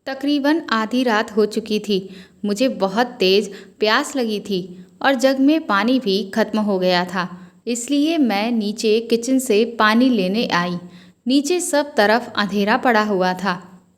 तकरीबन आधी रात हो चुकी थी। मुझे बहुत तेज प्यास लगी थी और जग में पानी भी खत्म हो गया था। इसलिए मैं नीचे किचन से पानी लेने आई। नीचे सब तरफ अंधेरा पड़ा हुआ था।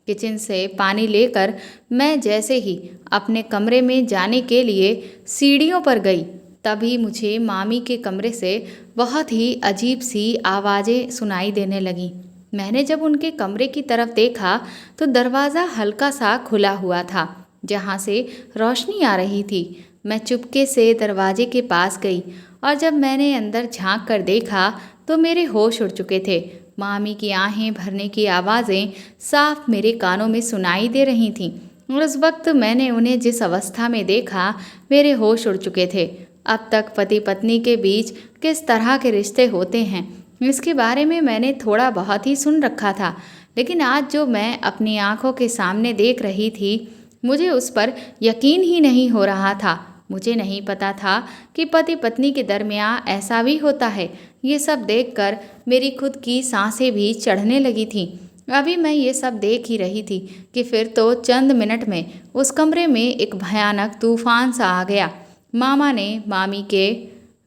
किचन से पानी लेकर मैं जैसे ही अपने कमरे में जाने के लिए सीढ़ियों पर गई, तभी मुझे मामी के कमरे से बहुत ही अजीब सी आवाज़ें सुनाई देने लगीं। मैंने जब उनके कमरे की तरफ देखा तो दरवाज़ा हल्का सा खुला हुआ था, जहाँ से रोशनी आ रही थी। मैं चुपके से दरवाजे के पास गई और जब मैंने अंदर झांक कर देखा तो मेरे होश उड़ चुके थे। मामी की आहें भरने की आवाज़ें साफ मेरे कानों में सुनाई दे रही थीं और उस वक्त मैंने उन्हें जिस अवस्था में देखा, मेरे होश उड़ चुके थे। अब तक पति पत्नी के बीच किस तरह के रिश्ते होते हैं, इसके बारे में मैंने थोड़ा बहुत ही सुन रखा था, लेकिन आज जो मैं अपनी आंखों के सामने देख रही थी, मुझे उस पर यकीन ही नहीं हो रहा था। मुझे नहीं पता था कि पति पत्नी के दरमियान ऐसा भी होता है। ये सब देखकर मेरी खुद की सांसें भी चढ़ने लगी थीं। अभी मैं ये सब देख ही रही थी कि फिर तो चंद मिनट में उस कमरे में एक भयानक तूफान सा आ गया। मामा ने मामी के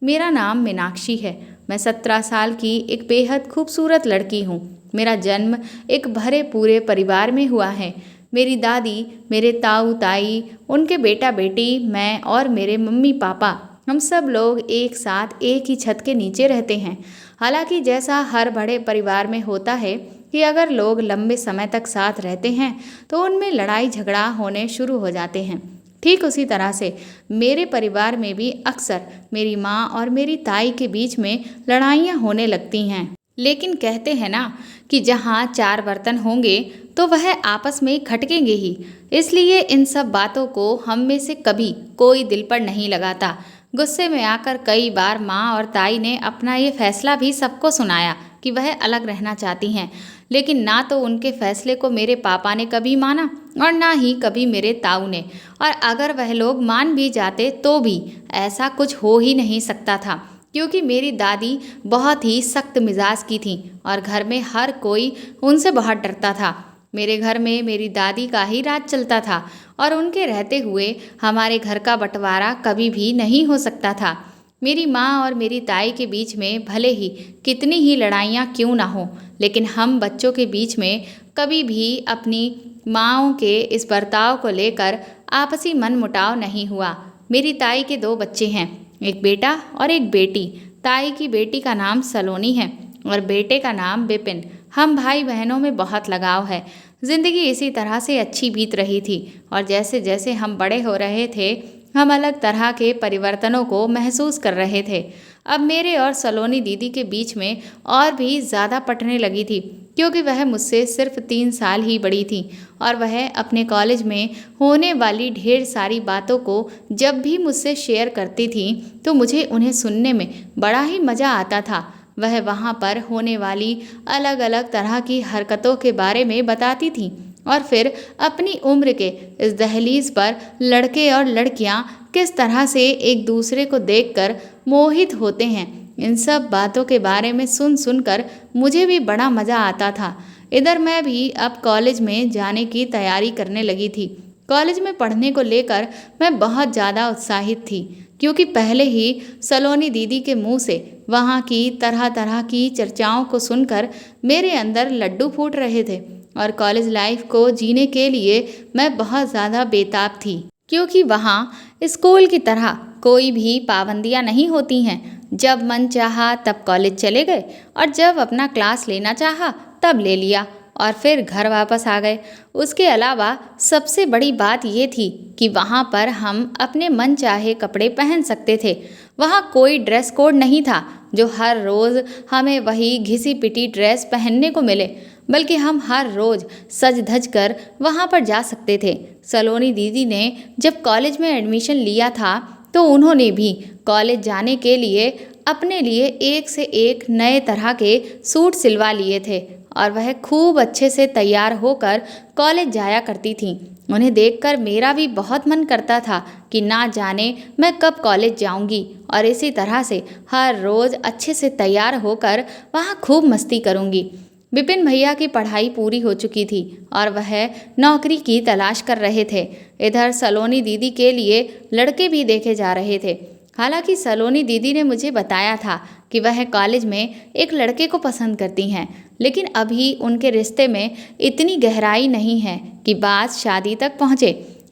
मेरा नाम मीनाक्षी है। मैं 17 साल की एक बेहद खूबसूरत लड़की हूँ। मेरा जन्म एक भरे पूरे परिवार में हुआ है। मेरी दादी, मेरे ताऊ ताई, उनके बेटा बेटी, मैं और मेरे मम्मी पापा, हम सब लोग एक साथ एक ही छत के नीचे रहते हैं। हालांकि जैसा हर बड़े परिवार में होता है कि अगर लोग लंबे समय तक साथ रहते हैं तो उनमें लड़ाई झगड़ा होने शुरू हो जाते हैं, ठीक उसी तरह से मेरे परिवार में भी अक्सर मेरी माँ और मेरी ताई के बीच में लड़ाइयाँ होने लगती हैं। लेकिन कहते हैं ना कि जहाँ चार बर्तन होंगे तो वह आपस में खटकेंगे ही। इसलिए इन सब बातों को हम में से कभी कोई दिल पर नहीं लगाता। गुस्से में आकर कई बार माँ और ताई ने अपना ये फैसला भी सबको सुनाया कि वह अलग रहना चाहती हैं, लेकिन ना तो उनके फैसले को मेरे पापा ने कभी माना और ना ही कभी मेरे ताऊ ने। और अगर वह लोग मान भी जाते तो भी ऐसा कुछ हो ही नहीं सकता था, क्योंकि मेरी दादी बहुत ही सख्त मिजाज की थी और घर में हर कोई उनसे बहुत डरता था। मेरे घर में मेरी दादी का ही राज चलता था और उनके रहते हुए हमारे घर का बंटवारा कभी भी नहीं हो सकता था। मेरी माँ और मेरी ताई के बीच में भले ही कितनी ही लड़ाइयाँ क्यों ना हो, लेकिन हम बच्चों के बीच में कभी भी अपनी माँओं के इस बर्ताव को लेकर आपसी मनमुटाव नहीं हुआ। मेरी ताई के 2 बच्चे हैं, एक बेटा और एक बेटी। ताई की बेटी का नाम सलोनी है और बेटे का नाम बिपिन। हम भाई बहनों में बहुत लगाव है। जिंदगी इसी तरह से अच्छी बीत रही थी और जैसे जैसे हम बड़े हो रहे थे, हम अलग तरह के परिवर्तनों को महसूस कर रहे थे। अब मेरे और सलोनी दीदी के बीच में और भी ज़्यादा पटने लगी थी, क्योंकि वह मुझसे सिर्फ 3 साल ही बड़ी थी और वह अपने कॉलेज में होने वाली ढेर सारी बातों को जब भी मुझसे शेयर करती थी तो मुझे उन्हें सुनने में बड़ा ही मज़ा आता था। वह वहाँ पर होने वाली अलग अलग तरह की हरकतों के बारे में बताती थी और फिर अपनी उम्र के इस दहलीज पर लड़के और लड़कियाँ किस तरह से एक दूसरे को देखकर मोहित होते हैं, इन सब बातों के बारे में सुन सुनकर मुझे भी बड़ा मज़ा आता था। इधर मैं भी अब कॉलेज में जाने की तैयारी करने लगी थी। कॉलेज में पढ़ने को लेकर मैं बहुत ज़्यादा उत्साहित थी, क्योंकि पहले ही सलोनी दीदी के मुंह से वहाँ की तरह तरह की चर्चाओं को सुनकर मेरे अंदर लड्डू फूट रहे थे और कॉलेज लाइफ को जीने के लिए मैं बहुत ज़्यादा बेताब थी, क्योंकि वहाँ स्कूल की तरह कोई भी पाबंदियाँ नहीं होती हैं। जब मन चाहा तब कॉलेज चले गए और जब अपना क्लास लेना चाहा तब ले लिया और फिर घर वापस आ गए। उसके अलावा सबसे बड़ी बात ये थी कि वहाँ पर हम अपने मन चाहे कपड़े पहन सकते थे। वहाँ कोई ड्रेस कोड नहीं था जो हर रोज़ हमें वही घिसी पिटी ड्रेस पहनने को मिले, बल्कि हम हर रोज़ सज धज कर वहाँ पर जा सकते थे। सलोनी दीदी ने जब कॉलेज में एडमिशन लिया था तो उन्होंने भी कॉलेज जाने के लिए अपने लिए एक से एक नए तरह के सूट सिलवा लिए थे और वह खूब अच्छे से तैयार होकर कॉलेज जाया करती थीं। उन्हें देखकर मेरा भी बहुत मन करता था कि ना जाने मैं कब कॉलेज जाऊंगी और इसी तरह से हर रोज़ अच्छे से तैयार होकर वहाँ खूब मस्ती करूंगी। विपिन भैया की पढ़ाई पूरी हो चुकी थी और वह नौकरी की तलाश कर रहे थे। इधर सलोनी दीदी के लिए लड़के भी देखे जा रहे थे। हालांकि सलोनी दीदी ने मुझे बताया था कि वह कॉलेज में एक लड़के को पसंद करती हैं, लेकिन अभी उनके रिश्ते में इतनी गहराई नहीं है कि बात शादी तक पहुँचे।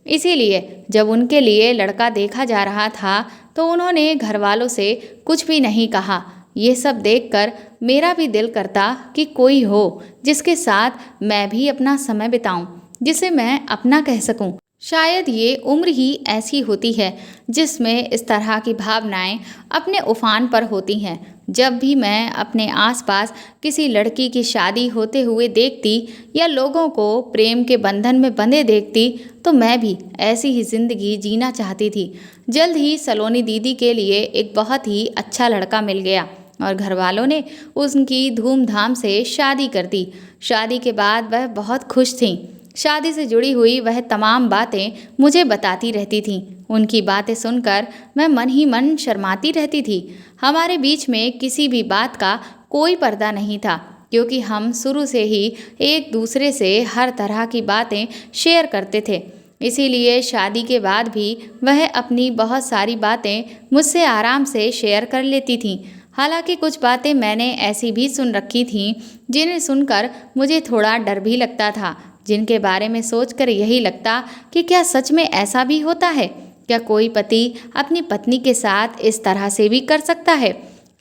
इसीलिए जब उनके लिए लड़का देखा जा रहा था तो उन्होंने घर वालों से कुछ भी नहीं कहा। ये सब देखकर मेरा भी दिल करता कि कोई हो जिसके साथ मैं भी अपना समय बिताऊं, जिसे मैं अपना कह सकूं। शायद ये उम्र ही ऐसी होती है जिसमें इस तरह की भावनाएं अपने उफान पर होती हैं। जब भी मैं अपने आसपास किसी लड़की की शादी होते हुए देखती या लोगों को प्रेम के बंधन में बंधे देखती तो मैं भी ऐसी ही जिंदगी जीना चाहती थी। जल्द ही सलोनी दीदी के लिए एक बहुत ही अच्छा लड़का मिल गया और घर वालों ने उनकी धूमधाम से शादी कर दी। शादी के बाद वह बहुत खुश थीं। शादी से जुड़ी हुई वह तमाम बातें मुझे बताती रहती थीं। उनकी बातें सुनकर मैं मन ही मन शर्माती रहती थी। हमारे बीच में किसी भी बात का कोई पर्दा नहीं था, क्योंकि हम शुरू से ही एक दूसरे से हर तरह की बातें शेयर करते थे। इसीलिए शादी के बाद भी वह अपनी बहुत सारी बातें मुझसे आराम से शेयर कर लेती थीं। हालांकि कुछ बातें मैंने ऐसी भी सुन रखी थीं जिन्हें सुनकर मुझे थोड़ा डर भी लगता था, जिनके बारे में सोचकर यही लगता कि क्या सच में ऐसा भी होता है? क्या कोई पति अपनी पत्नी के साथ इस तरह से भी कर सकता है?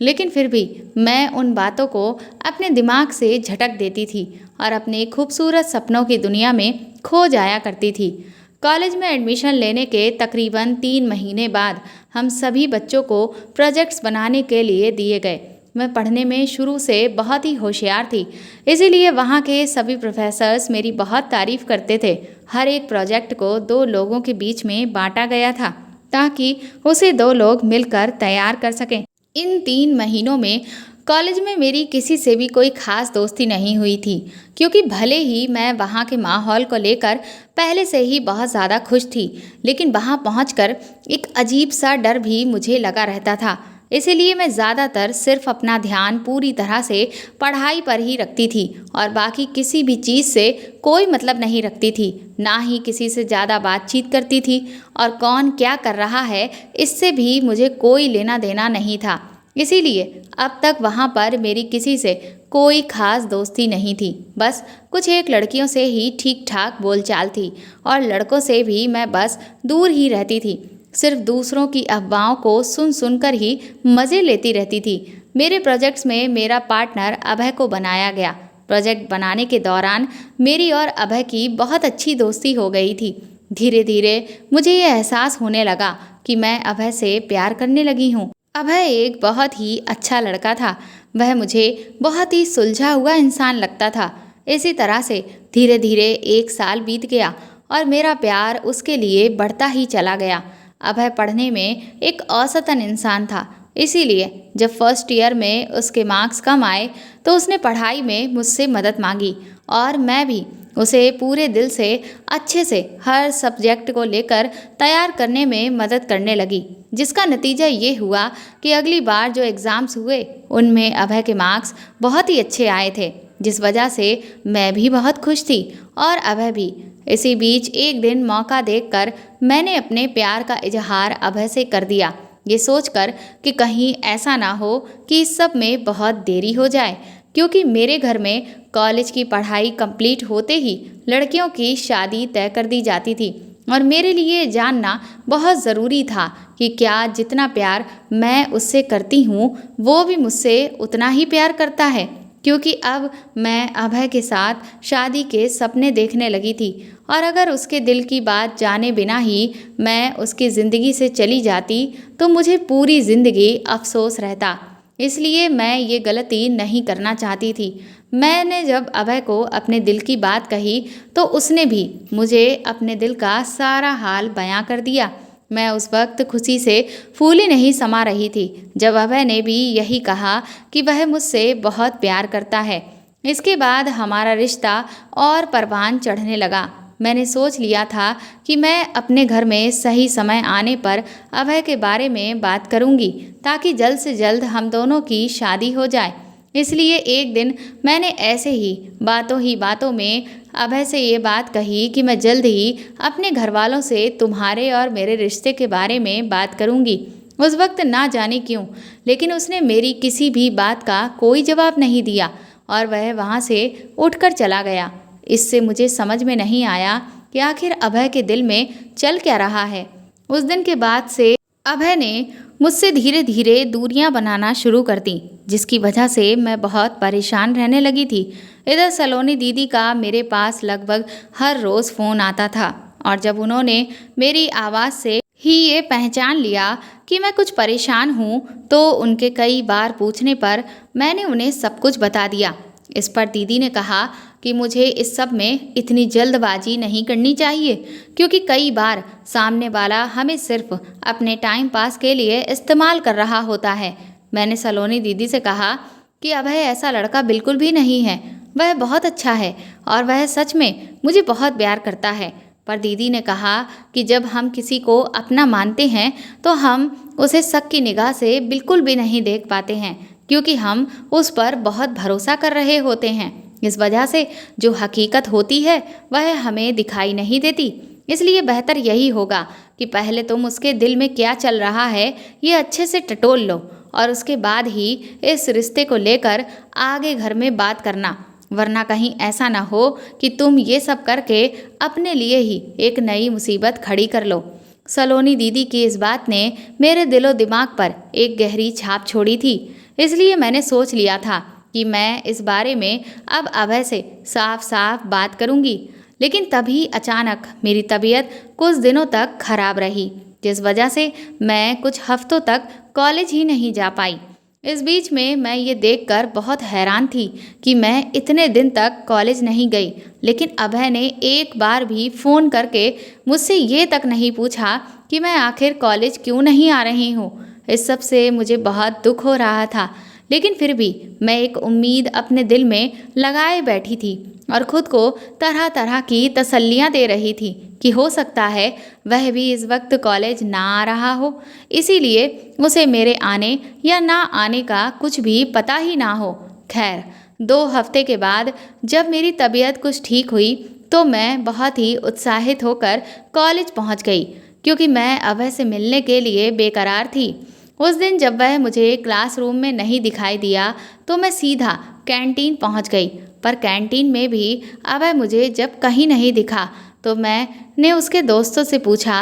लेकिन फिर भी मैं उन बातों को अपने दिमाग से झटक देती थी और अपने खूबसूरत सपनों की दुनिया में खो जाया करती थी। कॉलेज में एडमिशन लेने के तकरीबन 3 महीने बाद हम सभी बच्चों को प्रोजेक्ट्स बनाने के लिए दिए गए। मैं पढ़ने में शुरू से बहुत ही होशियार थी, इसीलिए वहाँ के सभी प्रोफेसर्स मेरी बहुत तारीफ करते थे। हर एक प्रोजेक्ट को 2 लोगों के बीच में बांटा गया था ताकि उसे 2 लोग मिलकर तैयार कर सकें। इन 3 महीनों में कॉलेज में मेरी किसी से भी कोई खास दोस्ती नहीं हुई थी, क्योंकि भले ही मैं वहाँ के माहौल को लेकर पहले से ही बहुत ज़्यादा खुश थी, लेकिन वहाँ पहुँचकर एक अजीब सा डर भी मुझे लगा रहता था। इसीलिए मैं ज़्यादातर सिर्फ अपना ध्यान पूरी तरह से पढ़ाई पर ही रखती थी और बाकी किसी भी चीज़ से कोई मतलब नहीं रखती थी। ना ही किसी से ज़्यादा बातचीत करती थी और कौन क्या कर रहा है इससे भी मुझे कोई लेना देना नहीं था। इसीलिए अब तक वहाँ पर मेरी किसी से कोई खास दोस्ती नहीं थी। बस कुछ एक लड़कियों से ही ठीक ठाक बोलचाल थी और लड़कों से भी मैं बस दूर ही रहती थी। सिर्फ दूसरों की अफवाहों को सुन सुनकर ही मज़े लेती रहती थी। मेरे प्रोजेक्ट्स में मेरा पार्टनर अभय को बनाया गया। प्रोजेक्ट बनाने के दौरान मेरी और अभय की बहुत अच्छी दोस्ती हो गई थी। धीरे धीरे मुझे ये एहसास होने लगा कि मैं अभय से प्यार करने लगी हूँ। अभय एक बहुत ही अच्छा लड़का था। वह मुझे बहुत ही सुलझा हुआ इंसान लगता था। इसी तरह से धीरे धीरे 1 साल बीत गया और मेरा प्यार उसके लिए बढ़ता ही चला गया। अभय पढ़ने में एक औसतन इंसान था, इसीलिए जब फर्स्ट ईयर में उसके मार्क्स कम आए तो उसने पढ़ाई में मुझसे मदद मांगी और मैं भी उसे पूरे दिल से अच्छे से हर सब्जेक्ट को लेकर तैयार करने में मदद करने लगी, जिसका नतीजा ये हुआ कि अगली बार जो एग्ज़ाम्स हुए उनमें अभय के मार्क्स बहुत ही अच्छे आए थे, जिस वजह से मैं भी बहुत खुश थी और अभय भी। इसी बीच एक दिन मौका देखकर मैंने अपने प्यार का इजहार अभय से कर दिया, ये सोचकर कि कहीं ऐसा ना हो कि इस सब में बहुत देरी हो जाए, क्योंकि मेरे घर में कॉलेज की पढ़ाई कंप्लीट होते ही लड़कियों की शादी तय कर दी जाती थी और मेरे लिए जानना बहुत ज़रूरी था कि क्या जितना प्यार मैं उससे करती हूँ वो भी मुझसे उतना ही प्यार करता है, क्योंकि अब मैं अभय के साथ शादी के सपने देखने लगी थी और अगर उसके दिल की बात जाने बिना ही मैं उसकी ज़िंदगी से चली जाती तो मुझे पूरी ज़िंदगी अफसोस रहता। इसलिए मैं ये गलती नहीं करना चाहती थी। मैंने जब अभय को अपने दिल की बात कही तो उसने भी मुझे अपने दिल का सारा हाल बयां कर दिया। मैं उस वक्त खुशी से फूली नहीं समा रही थी जब अभय ने भी यही कहा कि वह मुझसे बहुत प्यार करता है। इसके बाद हमारा रिश्ता और परवान चढ़ने लगा। मैंने सोच लिया था कि मैं अपने घर में सही समय आने पर अभय के बारे में बात करूंगी ताकि जल्द से जल्द हम दोनों की शादी हो जाए। इसलिए एक दिन मैंने ऐसे ही बातों में अभय से ये बात कही कि मैं जल्द ही अपने घर वालों से तुम्हारे और मेरे रिश्ते के बारे में बात करूंगी। उस वक्त ना जाने क्यों, लेकिन उसने मेरी किसी भी बात का कोई जवाब नहीं दिया और वह वहाँ से उठकर चला गया। इससे मुझे समझ में नहीं आया कि आखिर अभय के दिल में चल क्या रहा है। उस दिन के बाद से अभय ने मुझसे धीरे धीरे दूरियां बनाना शुरू कर दी, जिसकी वजह से मैं बहुत परेशान रहने लगी थी। इधर सलोनी दीदी का मेरे पास लगभग हर रोज़ फ़ोन आता था और जब उन्होंने मेरी आवाज़ से ही ये पहचान लिया कि मैं कुछ परेशान हूँ तो उनके कई बार पूछने पर मैंने उन्हें सब कुछ बता दिया। इस पर दीदी ने कहा कि मुझे इस सब में इतनी जल्दबाजी नहीं करनी चाहिए, क्योंकि कई बार सामने वाला हमें सिर्फ अपने टाइम पास के लिए इस्तेमाल कर रहा होता है। मैंने सलोनी दीदी से कहा कि अभय ऐसा लड़का बिल्कुल भी नहीं है, वह बहुत अच्छा है और वह सच में मुझे बहुत प्यार करता है। पर दीदी ने कहा कि जब हम किसी को अपना मानते हैं तो हम उसे शक की निगाह से बिल्कुल भी नहीं देख पाते हैं, क्योंकि हम उस पर बहुत भरोसा कर रहे होते हैं। इस वजह से जो हकीकत होती है वह हमें दिखाई नहीं देती। इसलिए बेहतर यही होगा कि पहले तुम उसके दिल में क्या चल रहा है ये अच्छे से टटोल लो और उसके बाद ही इस रिश्ते को लेकर आगे घर में बात करना, वरना कहीं ऐसा ना हो कि तुम ये सब करके अपने लिए ही एक नई मुसीबत खड़ी कर लो। सलोनी दीदी की इस बात ने मेरे दिलो दिमाग पर एक गहरी छाप छोड़ी थी। इसलिए मैंने सोच लिया था कि मैं इस बारे में अब अभय से साफ साफ बात करूंगी। लेकिन तभी अचानक मेरी तबीयत कुछ दिनों तक खराब रही, जिस वजह से मैं कुछ हफ्तों तक कॉलेज ही नहीं जा पाई। इस बीच में मैं ये देखकर बहुत हैरान थी कि मैं इतने दिन तक कॉलेज नहीं गई, लेकिन अभय ने एक बार भी फ़ोन करके मुझसे ये तक नहीं पूछा कि मैं आखिर कॉलेज क्यों नहीं आ रही हूँ। इस सब से मुझे बहुत दुख हो रहा था, लेकिन फिर भी मैं एक उम्मीद अपने दिल में लगाए बैठी थी और ख़ुद को तरह तरह की तसल्लियाँ दे रही थी कि हो सकता है वह भी इस वक्त कॉलेज ना आ रहा हो, इसीलिए उसे मेरे आने या ना आने का कुछ भी पता ही ना हो। खैर 2 हफ्ते के बाद जब मेरी तबीयत कुछ ठीक हुई तो मैं बहुत ही उत्साहित होकर कॉलेज पहुंच गई, क्योंकि मैं अभय से मिलने के लिए बेकरार थी। उस दिन जब वह मुझे क्लासरूम में नहीं दिखाई दिया तो मैं सीधा कैंटीन पहुंच गई, पर कैंटीन में भी अभय मुझे जब कहीं नहीं दिखा तो मैंने उसके दोस्तों से पूछा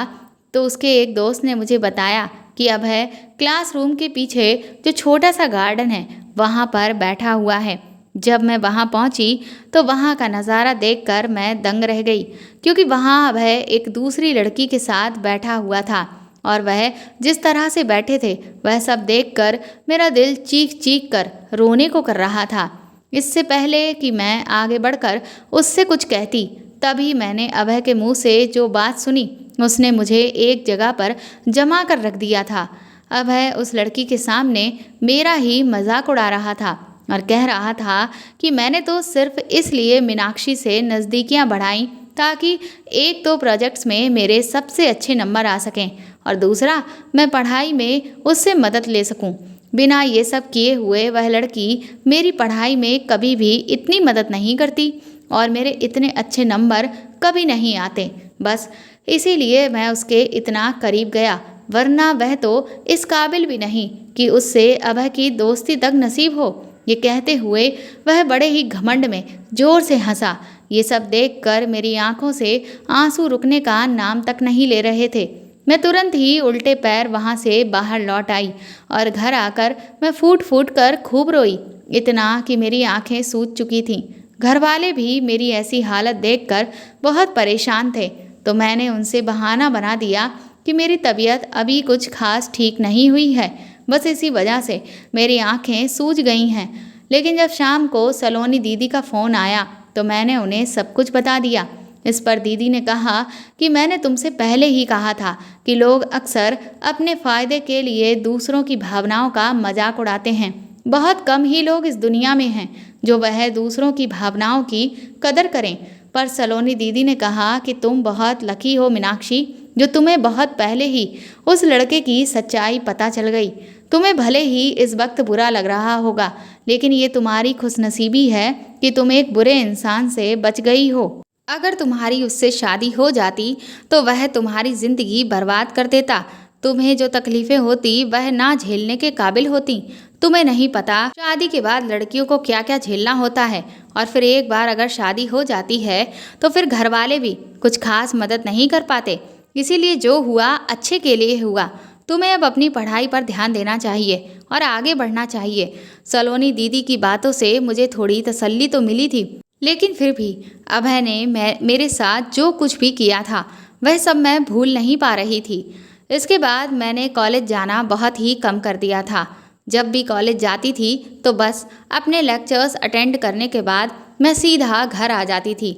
तो उसके एक दोस्त ने मुझे बताया कि अभय क्लासरूम के पीछे जो छोटा सा गार्डन है वहाँ पर बैठा हुआ है। जब मैं वहाँ पहुँची तो वहाँ का नज़ारा देखकर मैं दंग रह गई, क्योंकि वहाँ अभय एक दूसरी लड़की के साथ बैठा हुआ था और वह जिस तरह से बैठे थे वह सब देखकर मेरा दिल चीख चीख कर रोने को कर रहा था। इससे पहले कि मैं आगे बढ़कर उससे कुछ कहती, तभी मैंने अभय के मुंह से जो बात सुनी उसने मुझे एक जगह पर जमा कर रख दिया था। अभय उस लड़की के सामने मेरा ही मजाक उड़ा रहा था और कह रहा था कि मैंने तो सिर्फ इसलिए मीनाक्षी से नज़दीकियां बढ़ाई ताकि एक तो प्रोजेक्ट्स में मेरे सबसे अच्छे नंबर आ सकें और दूसरा मैं पढ़ाई में उससे मदद ले सकूं। बिना ये सब किए हुए वह लड़की मेरी पढ़ाई में कभी भी इतनी मदद नहीं करती और मेरे इतने अच्छे नंबर कभी नहीं आते। बस इसीलिए मैं उसके इतना करीब गया, वरना वह तो इस काबिल भी नहीं कि उससे अभय की दोस्ती तक नसीब हो। ये कहते हुए वह बड़े ही घमंड में जोर से हंसा। ये सब देखकर मेरी आंखों से आंसू रुकने का नाम तक नहीं ले रहे थे। मैं तुरंत ही उल्टे पैर वहाँ से बाहर लौट आई और घर आकर मैं फूट फूट कर खूब रोई, इतना कि मेरी आंखें सूज चुकी थीं। घर वाले भी मेरी ऐसी हालत देखकर बहुत परेशान थे, तो मैंने उनसे बहाना बना दिया कि मेरी तबीयत अभी कुछ खास ठीक नहीं हुई है, बस इसी वजह से मेरी आंखें सूज गई हैं। लेकिन जब शाम को सलोनी दीदी का फ़ोन आया तो मैंने उन्हें सब कुछ बता दिया। इस पर दीदी ने कहा कि मैंने तुमसे पहले ही कहा था कि लोग अक्सर अपने फ़ायदे के लिए दूसरों की भावनाओं का मजाक उड़ाते हैं। बहुत कम ही लोग इस दुनिया में हैं जो वह दूसरों की भावनाओं की कदर करें। पर सलोनी दीदी ने कहा कि तुम बहुत लकी हो मीनाक्षी, जो तुम्हें बहुत पहले ही उस लड़के की सच्चाई पता चल गई। तुम्हें भले ही इस वक्त बुरा लग रहा होगा, लेकिन ये तुम्हारी खुशनसीबी है कि तुम एक बुरे इंसान से बच गई हो। अगर तुम्हारी उससे शादी हो जाती तो वह तुम्हारी ज़िंदगी बर्बाद कर देता। तुम्हें जो तकलीफ़ें होती वह ना झेलने के काबिल होती। तुम्हें नहीं पता शादी के बाद लड़कियों को क्या क्या झेलना होता है, और फिर एक बार अगर शादी हो जाती है तो फिर घर वाले भी कुछ खास मदद नहीं कर पाते। इसीलिए जो हुआ अच्छे के लिए हुआ। तुम्हें अब अपनी पढ़ाई पर ध्यान देना चाहिए और आगे बढ़ना चाहिए। सलोनी दीदी की बातों से मुझे थोड़ी तसल्ली तो मिली थी, लेकिन फिर भी अभय ने मेरे साथ जो कुछ भी किया था वह सब मैं भूल नहीं पा रही थी। इसके बाद मैंने कॉलेज जाना बहुत ही कम कर दिया था। जब भी कॉलेज जाती थी तो बस अपने लेक्चर्स अटेंड करने के बाद मैं सीधा घर आ जाती थी।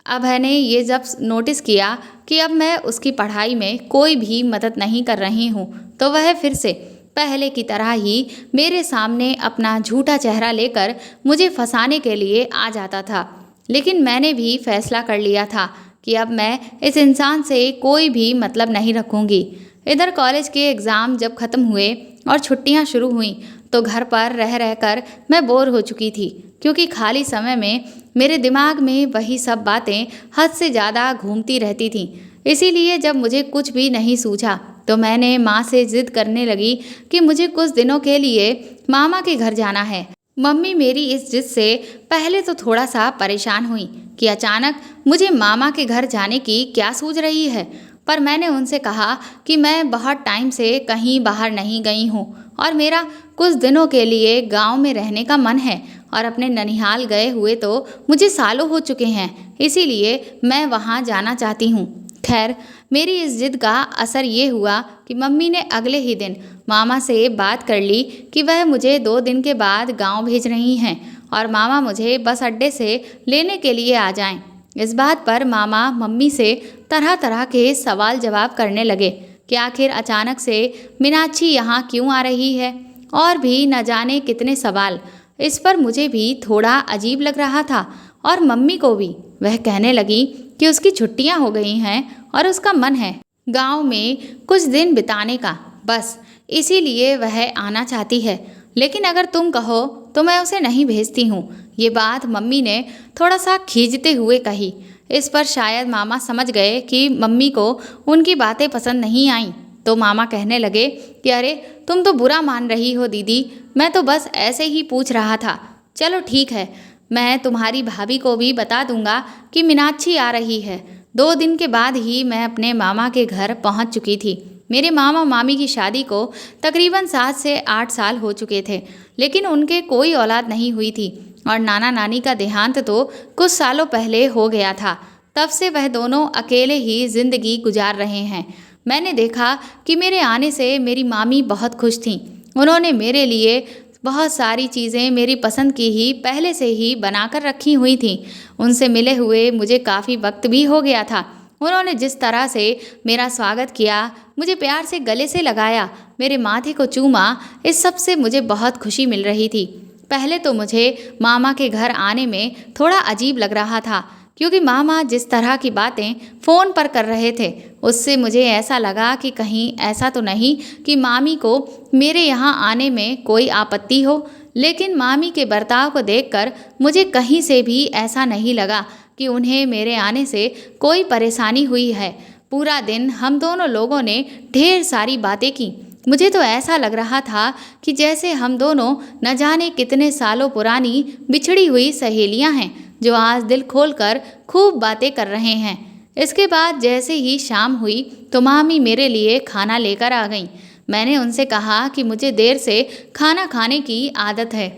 अभय ने ये जब नोटिस किया कि अब मैं उसकी पढ़ाई में कोई भी मदद नहीं कर रही हूँ, तो वह फिर से पहले की तरह ही मेरे सामने अपना झूठा चेहरा लेकर मुझे फंसाने के लिए आ जाता था। लेकिन मैंने भी फैसला कर लिया था कि अब मैं इस इंसान से कोई भी मतलब नहीं रखूँगी। इधर कॉलेज के एग्ज़ाम जब ख़त्म हुए और छुट्टियां शुरू हुईं तो घर पर रह रहकर मैं बोर हो चुकी थी, क्योंकि खाली समय में मेरे दिमाग में वही सब बातें हद से ज़्यादा घूमती रहती थीं। इसीलिए जब मुझे कुछ भी नहीं सूझा तो मैंने माँ से ज़िद करने लगी कि मुझे कुछ दिनों के लिए मामा के घर जाना है। मम्मी मेरी इस जिद से पहले तो थोड़ा सा परेशान हुई कि अचानक मुझे मामा के घर जाने की क्या सूझ रही है, पर मैंने उनसे कहा कि मैं बहुत टाइम से कहीं बाहर नहीं गई हूँ और मेरा कुछ दिनों के लिए गांव में रहने का मन है, और अपने ननिहाल गए हुए तो मुझे सालों हो चुके हैं, इसीलिए मैं वहाँ जाना चाहती हूँ। खैर, मेरी इस जिद का असर ये हुआ कि मम्मी ने अगले ही दिन मामा से बात कर ली कि वह मुझे 2 दिन के बाद गांव भेज रही हैं और मामा मुझे बस अड्डे से लेने के लिए आ जाएं। इस बात पर मामा मम्मी से तरह तरह के सवाल जवाब करने लगे कि आखिर अचानक से मीनाक्षी यहाँ क्यों आ रही है, और भी न जाने कितने सवाल। इस पर मुझे भी थोड़ा अजीब लग रहा था और मम्मी को भी। वह कहने लगी कि उसकी छुट्टियाँ हो गई हैं और उसका मन है गांव में कुछ दिन बिताने का, बस इसीलिए वह आना चाहती है। लेकिन अगर तुम कहो तो मैं उसे नहीं भेजती हूँ। ये बात मम्मी ने थोड़ा सा खींचते हुए कही। इस पर शायद मामा समझ गए कि मम्मी को उनकी बातें पसंद नहीं आईं, तो मामा कहने लगे कि अरे तुम तो बुरा मान रही हो दीदी, मैं तो बस ऐसे ही पूछ रहा था। चलो ठीक है, मैं तुम्हारी भाभी को भी बता दूंगा कि मीनाक्षी आ रही है। 2 दिन के बाद ही मैं अपने मामा के घर पहुंच चुकी थी। मेरे मामा मामी की शादी को तकरीबन 7 से 8 साल हो चुके थे, लेकिन उनके कोई औलाद नहीं हुई थी, और नाना नानी का देहांत तो कुछ सालों पहले हो गया था। तब से वह दोनों अकेले ही जिंदगी गुजार रहे हैं। मैंने देखा कि मेरे आने से मेरी मामी बहुत खुश थीं। उन्होंने मेरे लिए बहुत सारी चीज़ें मेरी पसंद की ही पहले से ही बनाकर रखी हुई थीं। उनसे मिले हुए मुझे काफ़ी वक्त भी हो गया था। उन्होंने जिस तरह से मेरा स्वागत किया, मुझे प्यार से गले से लगाया, मेरे माथे को चूमा, इस सब से मुझे बहुत खुशी मिल रही थी। पहले तो मुझे मामा के घर आने में थोड़ा अजीब लग रहा था, क्योंकि मामा जिस तरह की बातें फ़ोन पर कर रहे थे उससे मुझे ऐसा लगा कि कहीं ऐसा तो नहीं कि मामी को मेरे यहाँ आने में कोई आपत्ति हो। लेकिन मामी के बर्ताव को देखकर मुझे कहीं से भी ऐसा नहीं लगा कि उन्हें मेरे आने से कोई परेशानी हुई है। पूरा दिन हम दोनों लोगों ने ढेर सारी बातें की। मुझे तो ऐसा लग रहा था कि जैसे हम दोनों न जाने कितने सालों पुरानी बिछड़ी हुई सहेलियां हैं, जो आज दिल खोलकर खूब बातें कर रहे हैं। इसके बाद जैसे ही शाम हुई तो मामी मेरे लिए खाना लेकर आ गईं। मैंने उनसे कहा कि मुझे देर से खाना खाने की आदत है।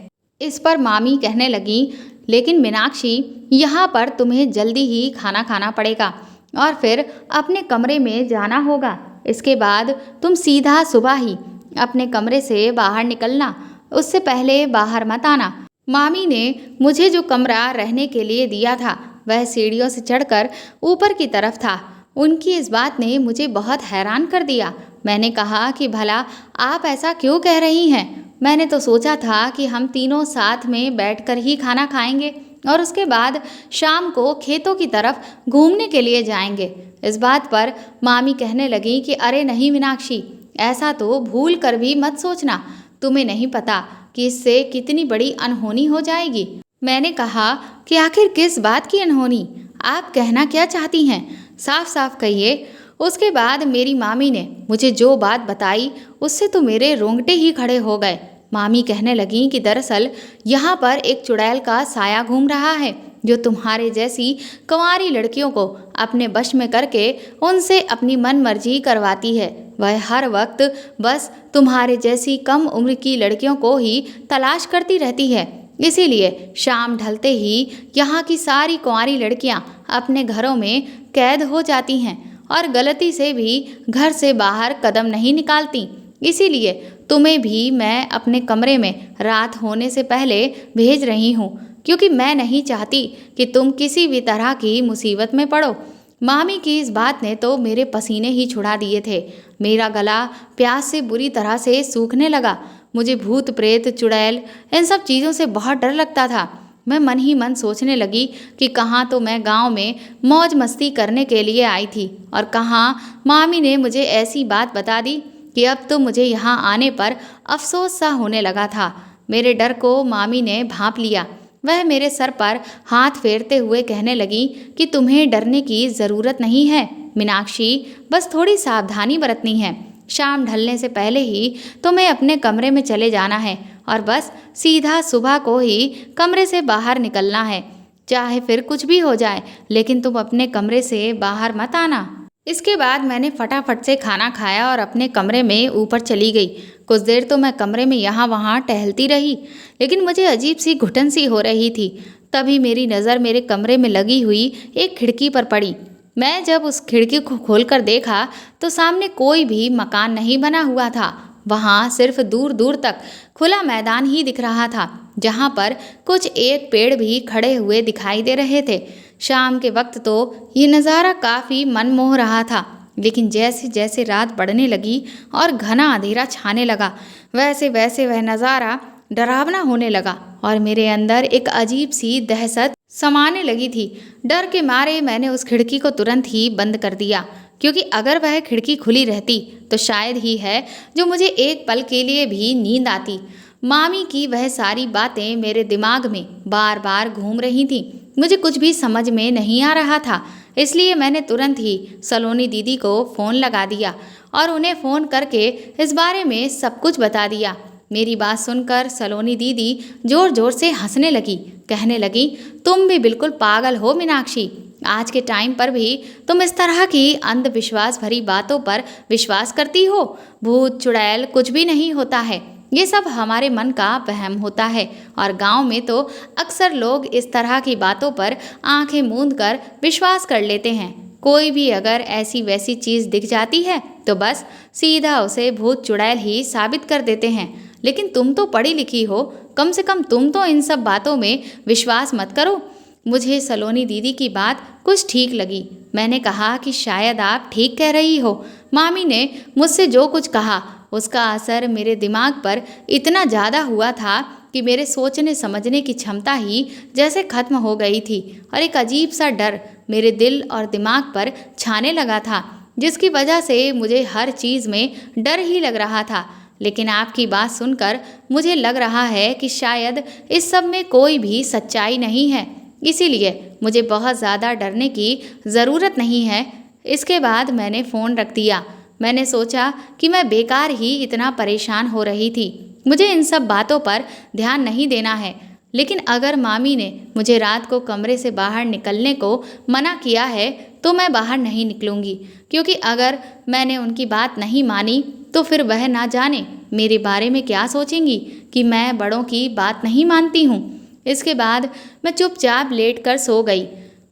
इस पर मामी कहने लगी, लेकिन मीनाक्षी, यहाँ पर तुम्हें जल्दी ही खाना खाना पड़ेगा और फिर अपने कमरे में जाना होगा। इसके बाद तुम सीधा सुबह ही अपने कमरे से बाहर निकलना, उससे पहले बाहर मत आना। मामी ने मुझे जो कमरा रहने के लिए दिया था वह सीढ़ियों से चढ़कर ऊपर की तरफ था। उनकी इस बात ने मुझे बहुत हैरान कर दिया। मैंने कहा कि भला आप ऐसा क्यों कह रही हैं? मैंने तो सोचा था कि हम तीनों साथ में बैठकर ही खाना खाएंगे और उसके बाद शाम को खेतों की तरफ घूमने के लिए जाएंगे। इस बात पर मामी कहने लगी कि अरे नहीं मीनाक्षी, ऐसा तो भूल कर भी मत सोचना। तुम्हें नहीं पता कि इससे कितनी बड़ी अनहोनी हो जाएगी। मैंने कहा कि आखिर किस बात की अनहोनी? आप कहना क्या चाहती हैं? साफ साफ कहिए। उसके बाद मेरी मामी ने मुझे जो बात बताई उससे तो मेरे रोंगटे ही खड़े हो गए। मामी कहने लगी कि दरअसल यहाँ पर एक चुड़ैल का साया घूम रहा है जो तुम्हारे जैसी कुंवारी लड़कियों को अपने वश में करके उनसे अपनी मन मर्जी करवाती है। वह हर वक्त बस तुम्हारे जैसी कम उम्र की लड़कियों को ही तलाश करती रहती है। इसीलिए शाम ढलते ही यहाँ की सारी कुंवारी लड़कियाँ अपने घरों में कैद हो जाती हैं और गलती से भी घर से बाहर कदम नहीं निकालती। इसीलिए तुम्हें भी मैं अपने कमरे में रात होने से पहले भेज रही हूँ, क्योंकि मैं नहीं चाहती कि तुम किसी भी तरह की मुसीबत में पड़ो। मामी की इस बात ने तो मेरे पसीने ही छुड़ा दिए थे। मेरा गला प्यास से बुरी तरह से सूखने लगा। मुझे भूत प्रेत चुड़ैल इन सब चीज़ों से बहुत डर लगता था। मैं मन ही मन सोचने लगी कि कहाँ तो मैं गांव में मौज मस्ती करने के लिए आई थी और कहाँ मामी ने मुझे ऐसी बात बता दी कि अब तो मुझे यहाँ आने पर अफसोस सा होने लगा था। मेरे डर को मामी ने भांप लिया। वह मेरे सर पर हाथ फेरते हुए कहने लगी कि तुम्हें डरने की ज़रूरत नहीं है मीनाक्षी, बस थोड़ी सावधानी बरतनी है। शाम ढलने से पहले ही तुम्हें अपने कमरे में चले जाना है और बस सीधा सुबह को ही कमरे से बाहर निकलना है। चाहे फिर कुछ भी हो जाए, लेकिन तुम अपने कमरे से बाहर मत आना। इसके बाद मैंने फटाफट से खाना खाया और अपने कमरे में ऊपर चली गई। कुछ देर तो मैं कमरे में यहाँ वहाँ टहलती रही, लेकिन मुझे अजीब सी घुटन सी हो रही थी। तभी मेरी नज़र मेरे कमरे में लगी हुई एक खिड़की पर पड़ी। मैं जब उस खिड़की को खोलकर देखा तो सामने कोई भी मकान नहीं बना हुआ था। वहाँ सिर्फ दूर दूर तक खुला मैदान ही दिख रहा था, जहाँ पर कुछ एक पेड़ भी खड़े हुए दिखाई दे रहे थे। शाम के वक्त तो ये नज़ारा काफ़ी मनमोह रहा था, लेकिन जैसे जैसे रात बढ़ने लगी और घना अंधेरा छाने लगा, वैसे वैसे वह नज़ारा डरावना होने लगा और मेरे अंदर एक अजीब सी दहशत समाने लगी थी। डर के मारे मैंने उस खिड़की को तुरंत ही बंद कर दिया, क्योंकि अगर वह खिड़की खुली रहती तो शायद ही है जो मुझे एक पल के लिए भी नींद आती। मामी की वह सारी बातें मेरे दिमाग में बार बार घूम रही थीं। मुझे कुछ भी समझ में नहीं आ रहा था, इसलिए मैंने तुरंत ही सलोनी दीदी को फ़ोन लगा दिया और उन्हें फ़ोन करके इस बारे में सब कुछ बता दिया। मेरी बात सुनकर सलोनी दीदी ज़ोर ज़ोर से हंसने लगी। कहने लगी, तुम भी बिल्कुल पागल हो मीनाक्षी। आज के टाइम पर भी तुम इस तरह की अंधविश्वास भरी बातों पर विश्वास करती हो। भूत चुड़ैल कुछ भी नहीं होता है, ये सब हमारे मन का वहम होता है और गांव में तो अक्सर लोग इस तरह की बातों पर आंखें मूंद कर विश्वास कर लेते हैं। कोई भी अगर ऐसी वैसी चीज़ दिख जाती है तो बस सीधा उसे भूत चुड़ैल ही साबित कर देते हैं। लेकिन तुम तो पढ़ी लिखी हो, कम से कम तुम तो इन सब बातों में विश्वास मत करो। मुझे सलोनी दीदी की बात कुछ ठीक लगी। मैंने कहा कि शायद आप ठीक कह रही हो। मामी ने मुझसे जो कुछ कहा उसका असर मेरे दिमाग पर इतना ज़्यादा हुआ था कि मेरे सोचने समझने की क्षमता ही जैसे खत्म हो गई थी और एक अजीब सा डर मेरे दिल और दिमाग पर छाने लगा था, जिसकी वजह से मुझे हर चीज़ में डर ही लग रहा था। लेकिन आपकी बात सुनकर मुझे लग रहा है कि शायद इस सब में कोई भी सच्चाई नहीं है, इसीलिए मुझे बहुत ज़्यादा डरने की ज़रूरत नहीं है। इसके बाद मैंने फ़ोन रख दिया। मैंने सोचा कि मैं बेकार ही इतना परेशान हो रही थी, मुझे इन सब बातों पर ध्यान नहीं देना है। लेकिन अगर मामी ने मुझे रात को कमरे से बाहर निकलने को मना किया है तो मैं बाहर नहीं निकलूँगी, क्योंकि अगर मैंने उनकी बात नहीं मानी तो फिर वह ना जाने मेरे बारे में क्या सोचेंगी कि मैं बड़ों की बात नहीं मानती हूँ। इसके बाद मैं चुपचाप लेटकर सो गई।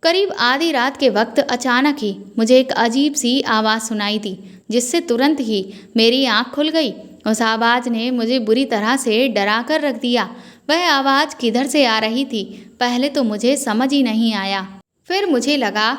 करीब आधी रात के वक्त अचानक ही मुझे एक अजीब सी आवाज़ सुनाई दी, जिससे तुरंत ही मेरी आँख खुल गई। उस आवाज़ ने मुझे बुरी तरह से डरा कर रख दिया। वह आवाज़ किधर से आ रही थी पहले तो मुझे समझ ही नहीं आया। फिर मुझे लगा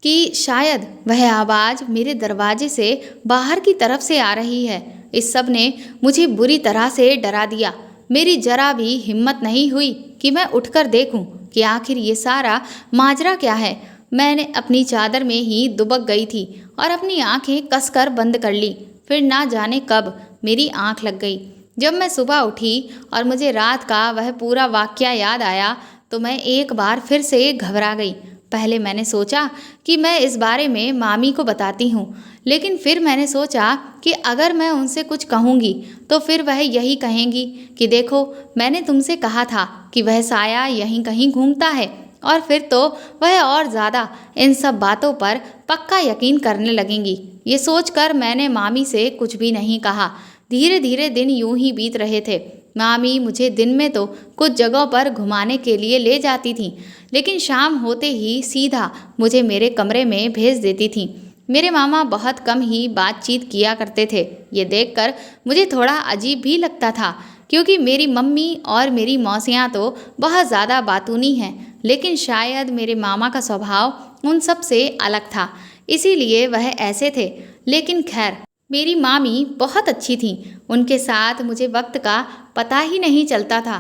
कि शायद वह आवाज़ मेरे दरवाजे से बाहर की तरफ से आ रही है। इस सब ने मुझे बुरी तरह से डरा दिया। मेरी जरा भी हिम्मत नहीं हुई कि मैं उठकर देखूं कि आखिर ये सारा माजरा क्या है। मैंने अपनी चादर में ही दुबक गई थी और अपनी आंखें कसकर बंद कर ली। फिर ना जाने कब मेरी आंख लग गई। जब मैं सुबह उठी और मुझे रात का वह पूरा वाकया याद आया तो मैं एक बार फिर से घबरा गई। पहले मैंने सोचा कि मैं इस बारे में मामी को बताती हूँ, लेकिन फिर मैंने सोचा कि अगर मैं उनसे कुछ कहूँगी तो फिर वह यही कहेंगी कि देखो, मैंने तुमसे कहा था कि वह साया यहीं कहीं घूमता है। और फिर तो वह और ज़्यादा इन सब बातों पर पक्का यकीन करने लगेंगी। ये सोचकर मैंने मामी से कुछ भी नहीं कहा। धीरे धीरे दिन यूं ही बीत रहे थे। मामी मुझे दिन में तो कुछ जगहों पर घुमाने के लिए ले जाती थीं, लेकिन शाम होते ही सीधा मुझे मेरे कमरे में भेज देती थीं। मेरे मामा बहुत कम ही बातचीत किया करते थे। ये देखकर मुझे थोड़ा अजीब भी लगता था, क्योंकि मेरी मम्मी और मेरी मौसियाँ तो बहुत ज़्यादा बातूनी हैं, लेकिन शायद मेरे मामा का स्वभाव उन सब से अलग था, इसीलिए वह ऐसे थे। लेकिन खैर, मेरी मामी बहुत अच्छी थीं। उनके साथ मुझे वक्त का पता ही नहीं चलता था।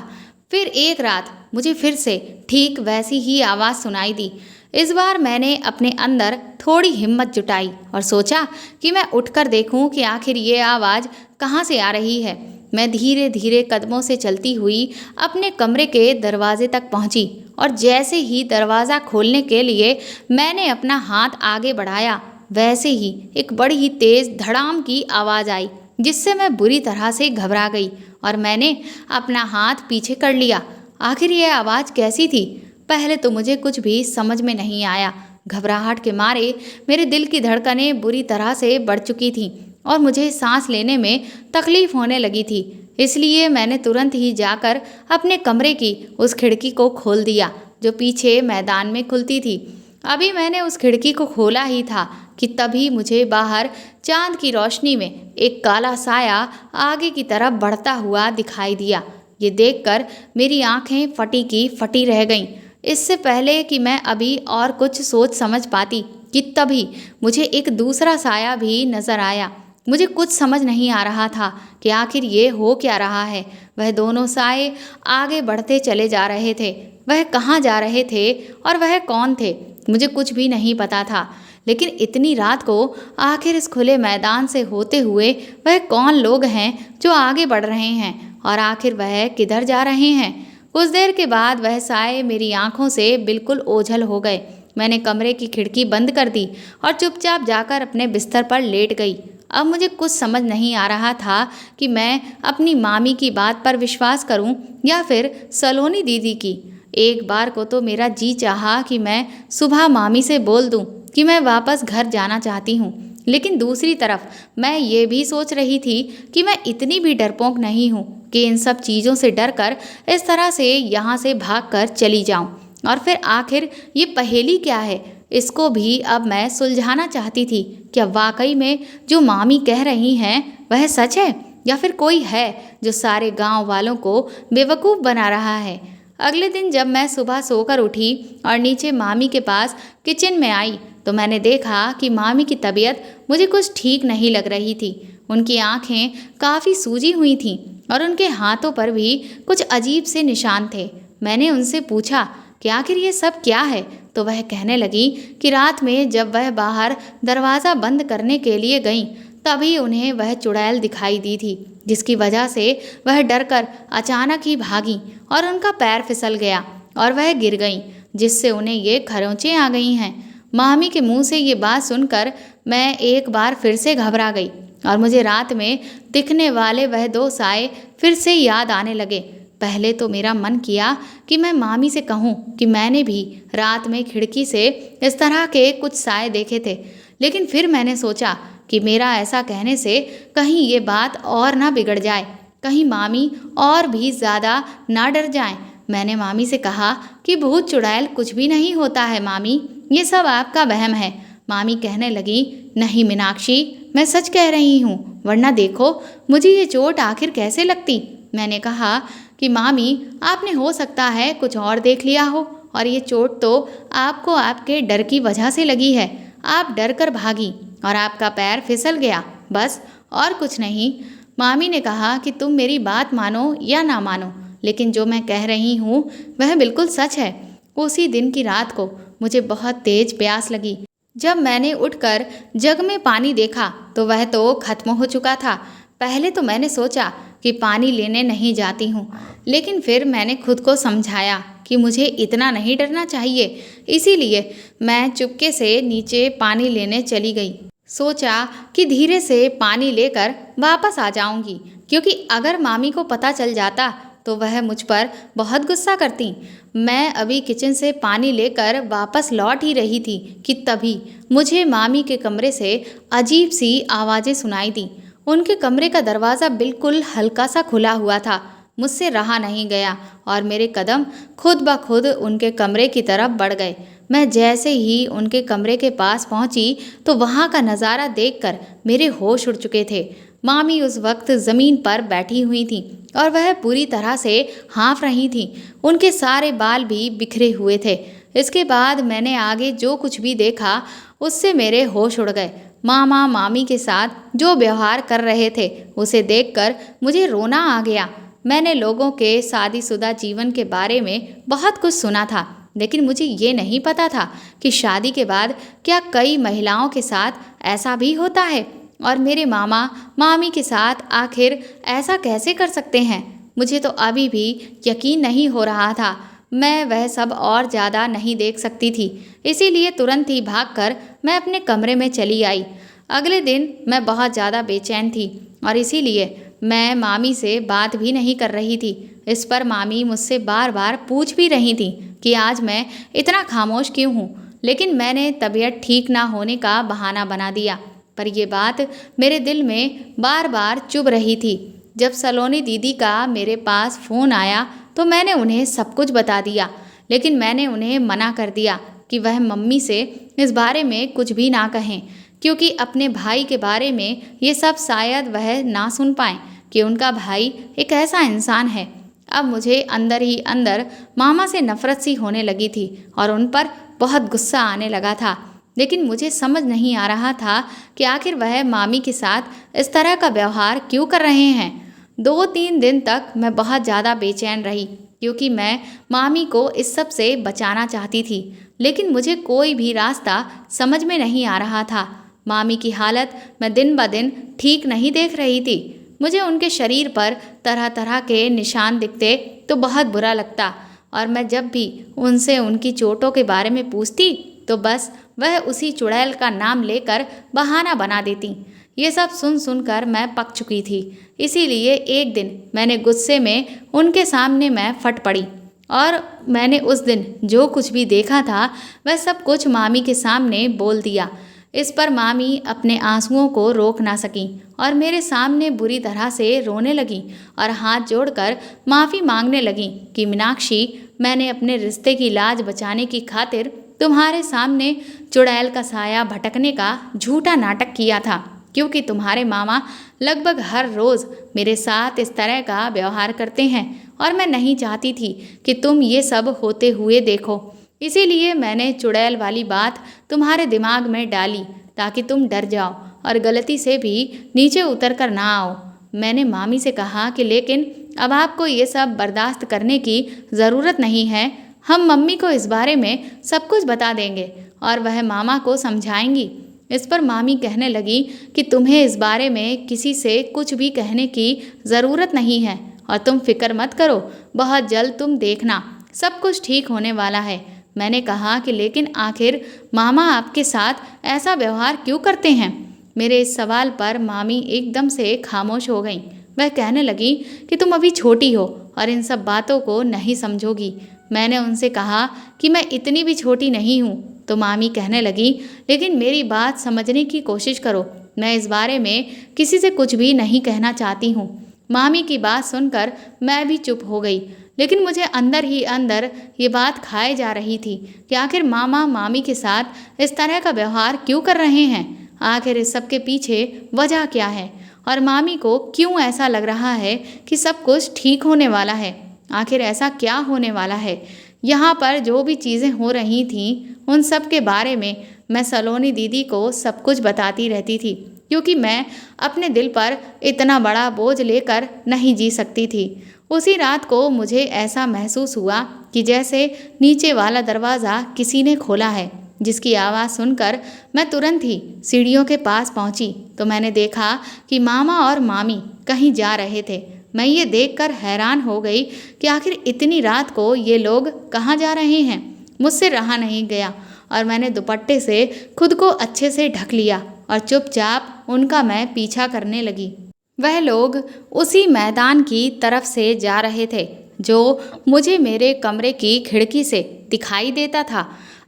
फिर एक रात मुझे फिर से ठीक वैसी ही आवाज़ सुनाई दी। इस बार मैंने अपने अंदर थोड़ी हिम्मत जुटाई और सोचा कि मैं उठकर देखूं कि आखिर ये आवाज़ कहाँ से आ रही है। मैं धीरे धीरे कदमों से चलती हुई अपने कमरे के दरवाजे तक पहुंची और जैसे ही दरवाज़ा खोलने के लिए मैंने अपना हाथ आगे बढ़ाया, वैसे ही एक बड़ी ही तेज़ धड़ाम की आवाज़ आई, जिससे मैं बुरी तरह से घबरा गई और मैंने अपना हाथ पीछे कर लिया। आखिर यह आवाज़ कैसी थी? पहले तो मुझे कुछ भी समझ में नहीं आया। घबराहट के मारे मेरे दिल की धड़कनें बुरी तरह से बढ़ चुकी थीं और मुझे सांस लेने में तकलीफ होने लगी थी। इसलिए मैंने तुरंत ही जाकर अपने कमरे की उस खिड़की को खोल दिया जो पीछे मैदान में खुलती थी। अभी मैंने उस खिड़की को खोला ही था कि तभी मुझे बाहर चांद की रोशनी में एक काला साया आगे की तरफ बढ़ता हुआ दिखाई दिया। ये देखकर मेरी आंखें फटी की फटी रह गईं। इससे पहले कि मैं अभी और कुछ सोच समझ पाती कि तभी मुझे एक दूसरा साया भी नजर आया। मुझे कुछ समझ नहीं आ रहा था कि आखिर ये हो क्या रहा है। वह दोनों साए आगे बढ़ते चले जा रहे थे। वह कहाँ जा रहे थे और वह कौन थे, मुझे कुछ भी नहीं पता था। लेकिन इतनी रात को आखिर इस खुले मैदान से होते हुए वह कौन लोग हैं जो आगे बढ़ रहे हैं और आखिर वह किधर जा रहे हैं। कुछ देर के बाद वह साए मेरी आंखों से बिल्कुल ओझल हो गए। मैंने कमरे की खिड़की बंद कर दी और चुपचाप जाकर अपने बिस्तर पर लेट गई। अब मुझे कुछ समझ नहीं आ रहा था कि मैं अपनी मामी की बात पर विश्वास करूं या फिर सलोनी दीदी की। एक बार को तो मेरा जी चाहा कि मैं सुबह मामी से बोल दूं कि मैं वापस घर जाना चाहती हूँ, लेकिन दूसरी तरफ मैं ये भी सोच रही थी कि मैं इतनी भी डरपोक नहीं हूँ कि इन सब चीज़ों से डरकर इस तरह से यहाँ से भागकर चली जाऊँ। और फिर आखिर ये पहेली क्या है, इसको भी अब मैं सुलझाना चाहती थी। क्या वाकई में जो मामी कह रही हैं वह सच है या फिर कोई है जो सारे गांव वालों को बेवकूफ़ बना रहा है। अगले दिन जब मैं सुबह सोकर उठी और नीचे मामी के पास किचन में आई तो मैंने देखा कि मामी की तबीयत मुझे कुछ ठीक नहीं लग रही थी। उनकी आंखें काफ़ी सूजी हुई थीं और उनके हाथों पर भी कुछ अजीब से निशान थे। मैंने उनसे पूछा कि आखिर ये सब क्या है, तो वह कहने लगी कि रात में जब वह बाहर दरवाज़ा बंद करने के लिए गईं तभी उन्हें वह चुड़ैल दिखाई दी थी, जिसकी वजह से वह डरकर अचानक ही भागी और उनका पैर फिसल गया और वह गिर गईं, जिससे उन्हें ये खरोंचें आ गई हैं। मामी के मुंह से ये बात सुनकर मैं एक बार फिर से घबरा गई और मुझे रात में दिखने वाले वह दो साए फिर से याद आने लगे। पहले तो मेरा मन किया कि मैं मामी से कहूँ कि मैंने भी रात में खिड़की से इस तरह के कुछ साए देखे थे, लेकिन फिर मैंने सोचा कि मेरा ऐसा कहने से कहीं ये बात और ना बिगड़ जाए, कहीं मामी और भी ज़्यादा ना डर जाएं। मैंने मामी से कहा कि भूत चुड़ैल कुछ भी नहीं होता है मामी, ये सब आपका वहम है। मामी कहने लगी, नहीं मीनाक्षी, मैं सच कह रही हूँ, वरना देखो मुझे ये चोट आखिर कैसे लगती। मैंने कहा कि मामी, आपने हो सकता है कुछ और देख लिया हो और ये चोट तो आपको आपके डर की वजह से लगी है। आप डर कर भागी और आपका पैर फिसल गया, बस और कुछ नहीं। मामी ने कहा कि तुम मेरी बात मानो या ना मानो, लेकिन जो मैं कह रही हूँ वह बिल्कुल सच है। उसी दिन की रात को मुझे बहुत तेज प्यास लगी। जब मैंने उठकर जग में पानी देखा तो वह तो खत्म हो चुका था। पहले तो मैंने सोचा कि पानी लेने नहीं जाती हूँ, लेकिन फिर मैंने खुद को समझाया कि मुझे इतना नहीं डरना चाहिए। इसीलिए मैं चुपके से नीचे पानी लेने चली गई। सोचा कि धीरे से पानी लेकर वापस आ जाऊंगी, क्योंकि अगर मामी को पता चल जाता तो वह मुझ पर बहुत गुस्सा करती। मैं अभी किचन से पानी लेकर वापस लौट ही रही थी कि तभी मुझे मामी के कमरे से अजीब सी आवाज़ें सुनाई दी। उनके कमरे का दरवाज़ा बिल्कुल हल्का सा खुला हुआ था। मुझसे रहा नहीं गया और मेरे कदम खुद ब खुद उनके कमरे की तरफ बढ़ गए। मैं जैसे ही उनके कमरे के पास पहुंची तो वहां का नज़ारा देखकर मेरे होश उड़ चुके थे। मामी उस वक्त ज़मीन पर बैठी हुई थी और वह पूरी तरह से हाँफ रही थी। उनके सारे बाल भी बिखरे हुए थे। इसके बाद मैंने आगे जो कुछ भी देखा उससे मेरे होश उड़ गए। मामा मामी के साथ जो व्यवहार कर रहे थे उसे देखकर मुझे रोना आ गया। मैंने लोगों के शादीशुदा जीवन के बारे में बहुत कुछ सुना था, लेकिन मुझे ये नहीं पता था कि शादी के बाद क्या कई महिलाओं के साथ ऐसा भी होता है, और मेरे मामा मामी के साथ आखिर ऐसा कैसे कर सकते हैं। मुझे तो अभी भी यकीन नहीं हो रहा था। मैं वह सब और ज़्यादा नहीं देख सकती थी, इसीलिए तुरंत ही भागकर मैं अपने कमरे में चली आई। अगले दिन मैं बहुत ज़्यादा बेचैन थी और इसीलिए मैं मामी से बात भी नहीं कर रही थी। इस पर मामी मुझसे बार बार पूछ भी रही थी कि आज मैं इतना खामोश क्यों हूँ, लेकिन मैंने तबीयत ठीक ना होने का बहाना बना दिया। पर यह बात मेरे दिल में बार बार चुभ रही थी। जब सलोनी दीदी का मेरे पास फ़ोन आया तो मैंने उन्हें सब कुछ बता दिया, लेकिन मैंने उन्हें मना कर दिया कि वह मम्मी से इस बारे में कुछ भी ना कहें, क्योंकि अपने भाई के बारे में ये सब शायद वह ना सुन पाएँ कि उनका भाई एक ऐसा इंसान है। अब मुझे अंदर ही अंदर मामा से नफ़रत सी होने लगी थी और उन पर बहुत गुस्सा आने लगा था, लेकिन मुझे समझ नहीं आ रहा था कि आखिर वह मामी के साथ इस तरह का व्यवहार क्यों कर रहे हैं। 2-3 दिन तक मैं बहुत ज़्यादा बेचैन रही, क्योंकि मैं मामी को इस सब से बचाना चाहती थी, लेकिन मुझे कोई भी रास्ता समझ में नहीं आ रहा था। मामी की हालत मैं दिन ब दिन ठीक नहीं देख रही थी। मुझे उनके शरीर पर तरह तरह के निशान दिखते तो बहुत बुरा लगता, और मैं जब भी उनसे उनकी चोटों के बारे में पूछती तो बस वह उसी चुड़ैल का नाम लेकर बहाना बना देती। ये सब सुन सुनकर मैं पक चुकी थी। इसीलिए एक दिन मैंने गुस्से में उनके सामने मैं फट पड़ी और मैंने उस दिन जो कुछ भी देखा था वह सब कुछ मामी के सामने बोल दिया। इस पर मामी अपने आंसुओं को रोक ना सकी और मेरे सामने बुरी तरह से रोने लगी और हाथ जोड़कर माफ़ी मांगने लगी कि मीनाक्षी, मैंने अपने रिश्ते की लाज बचाने की खातिर तुम्हारे सामने चुड़ैल का साया भटकने का झूठा नाटक किया था, क्योंकि तुम्हारे मामा लगभग हर रोज़ मेरे साथ इस तरह का व्यवहार करते हैं और मैं नहीं चाहती थी कि तुम ये सब होते हुए देखो। इसीलिए मैंने चुड़ैल वाली बात तुम्हारे दिमाग में डाली ताकि तुम डर जाओ और गलती से भी नीचे उतर कर ना आओ। मैंने मामी से कहा कि लेकिन अब आपको ये सब बर्दाश्त करने की ज़रूरत नहीं है। हम मम्मी को इस बारे में सब कुछ बता देंगे और वह मामा को समझाएंगी। इस पर मामी कहने लगी कि तुम्हें इस बारे में किसी से कुछ भी कहने की ज़रूरत नहीं है और तुम फिक्र मत करो, बहुत जल्द तुम देखना सब कुछ ठीक होने वाला है। मैंने कहा कि लेकिन आखिर मामा आपके साथ ऐसा व्यवहार क्यों करते हैं। मेरे इस सवाल पर मामी एकदम से खामोश हो गईं। वह कहने लगी कि तुम अभी छोटी हो और इन सब बातों को नहीं समझोगी। मैंने उनसे कहा कि मैं इतनी भी छोटी नहीं हूँ। तो मामी कहने लगी, लेकिन मेरी बात समझने की कोशिश करो, मैं इस बारे में किसी से कुछ भी नहीं कहना चाहती हूँ। मामी की बात सुनकर मैं भी चुप हो गई, लेकिन मुझे अंदर ही अंदर ये बात खाए जा रही थी कि आखिर मामा मामी के साथ इस तरह का व्यवहार क्यों कर रहे हैं। आखिर इस सब के पीछे वजह क्या है और मामी को क्यों ऐसा लग रहा है कि सब कुछ ठीक होने वाला है। आखिर ऐसा क्या होने वाला है। यहाँ पर जो भी चीज़ें हो रही थीं उन सब के बारे में मैं सलोनी दीदी को सब कुछ बताती रहती थी। क्योंकि मैं अपने दिल पर इतना बड़ा बोझ लेकर नहीं जी सकती थी। उसी रात को मुझे ऐसा महसूस हुआ कि जैसे नीचे वाला दरवाज़ा किसी ने खोला है, जिसकी आवाज़ सुनकर मैं तुरंत ही सीढ़ियों के पास पहुंची तो मैंने देखा कि मामा और मामी कहीं जा रहे थे। मैं ये देखकर हैरान हो गई कि आखिर इतनी रात को ये लोग कहाँ जा रहे हैं। मुझसे रहा नहीं गया और मैंने दुपट्टे से खुद को अच्छे से ढक लिया और चुपचाप उनका मैं पीछा करने लगी। वह लोग उसी मैदान की तरफ से जा रहे थे जो मुझे मेरे कमरे की खिड़की से दिखाई देता था।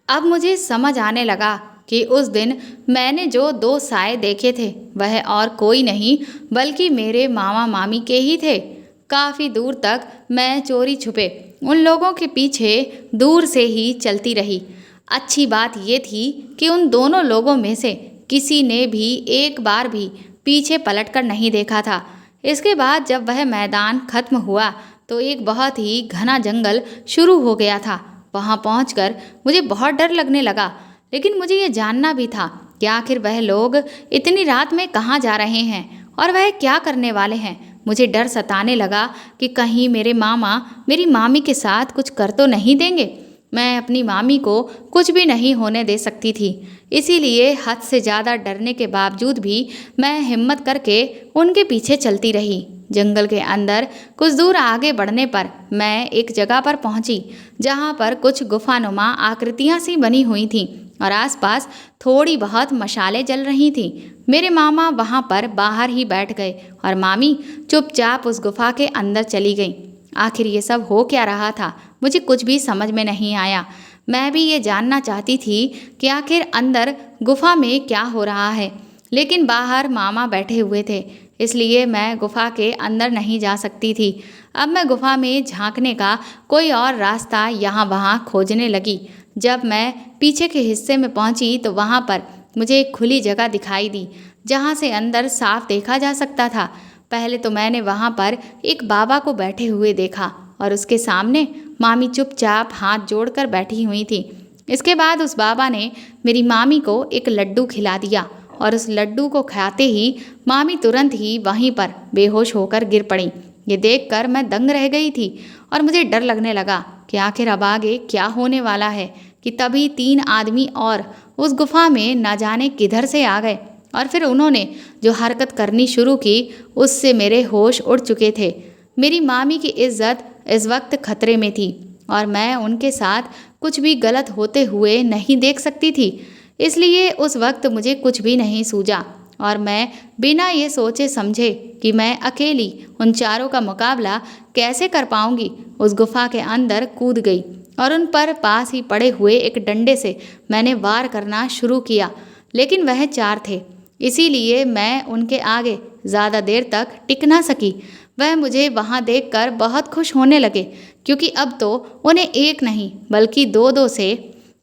अब मुझे समझ आने लगा कि उस दिन मैंने जो 2 साए देखे थे वह और कोई नहीं बल्कि मेरे मामा मामी के ही थे। काफ़ी दूर तक मैं चोरी छुपे उन लोगों के पीछे दूर से ही चलती रही। अच्छी बात ये थी कि उन दोनों लोगों में से किसी ने भी एक बार भी पीछे पलटकर नहीं देखा था। इसके बाद जब वह मैदान खत्म हुआ तो एक बहुत ही घना जंगल शुरू हो गया था। वहां पहुंचकर मुझे बहुत डर लगने लगा, लेकिन मुझे ये जानना भी था कि आखिर वह लोग इतनी रात में कहाँ जा रहे हैं और वह क्या करने वाले हैं। मुझे डर सताने लगा कि कहीं मेरे मामा मेरी मामी के साथ कुछ कर तो नहीं देंगे। मैं अपनी मामी को कुछ भी नहीं होने दे सकती थी, इसीलिए हद से ज़्यादा डरने के बावजूद भी मैं हिम्मत करके उनके पीछे चलती रही। जंगल के अंदर कुछ दूर आगे बढ़ने पर मैं एक जगह पर पहुंची जहां पर कुछ गुफानुमा आकृतियां सी बनी हुई थीं और आसपास थोड़ी बहुत मशालें जल रही थीं। मेरे मामा वहां पर बाहर ही बैठ गए और मामी चुपचाप उस गुफा के अंदर चली गई। आखिर ये सब हो क्या रहा था, मुझे कुछ भी समझ में नहीं आया। मैं भी ये जानना चाहती थी कि आखिर अंदर गुफा में क्या हो रहा है, लेकिन बाहर मामा बैठे हुए थे, इसलिए मैं गुफा के अंदर नहीं जा सकती थी। अब मैं गुफा में झांकने का कोई और रास्ता यहाँ वहाँ खोजने लगी। जब मैं पीछे के हिस्से में पहुँची तो वहाँ पर मुझे एक खुली जगह दिखाई दी जहाँ से अंदर साफ देखा जा सकता था। पहले तो मैंने वहाँ पर एक बाबा को बैठे हुए देखा और उसके सामने मामी चुपचाप हाथ जोड़कर बैठी हुई थी। इसके बाद उस बाबा ने मेरी मामी को एक लड्डू खिला दिया और उस लड्डू को खाते ही मामी तुरंत ही वहीं पर बेहोश होकर गिर पड़ी। ये देखकर मैं दंग रह गई थी और मुझे डर लगने लगा कि आखिर अब आगे क्या होने वाला है कि तभी 3 आदमी और उस गुफा में न जाने किधर से आ गए और फिर उन्होंने जो हरकत करनी शुरू की उससे मेरे होश उड़ चुके थे। मेरी मामी की इज्जत इस वक्त खतरे में थी और मैं उनके साथ कुछ भी गलत होते हुए नहीं देख सकती थी, इसलिए उस वक्त मुझे कुछ भी नहीं सूझा और मैं बिना ये सोचे समझे कि मैं अकेली उन चारों का मुकाबला कैसे कर पाऊंगी उस गुफा के अंदर कूद गई और उन पर पास ही पड़े हुए एक डंडे से मैंने वार करना शुरू किया। लेकिन वह 4 थे, इसीलिए मैं उनके आगे ज़्यादा देर तक टिक ना सकी। वह मुझे वहाँ देखकर बहुत खुश होने लगे क्योंकि अब तो उन्हें एक नहीं बल्कि 2-2 से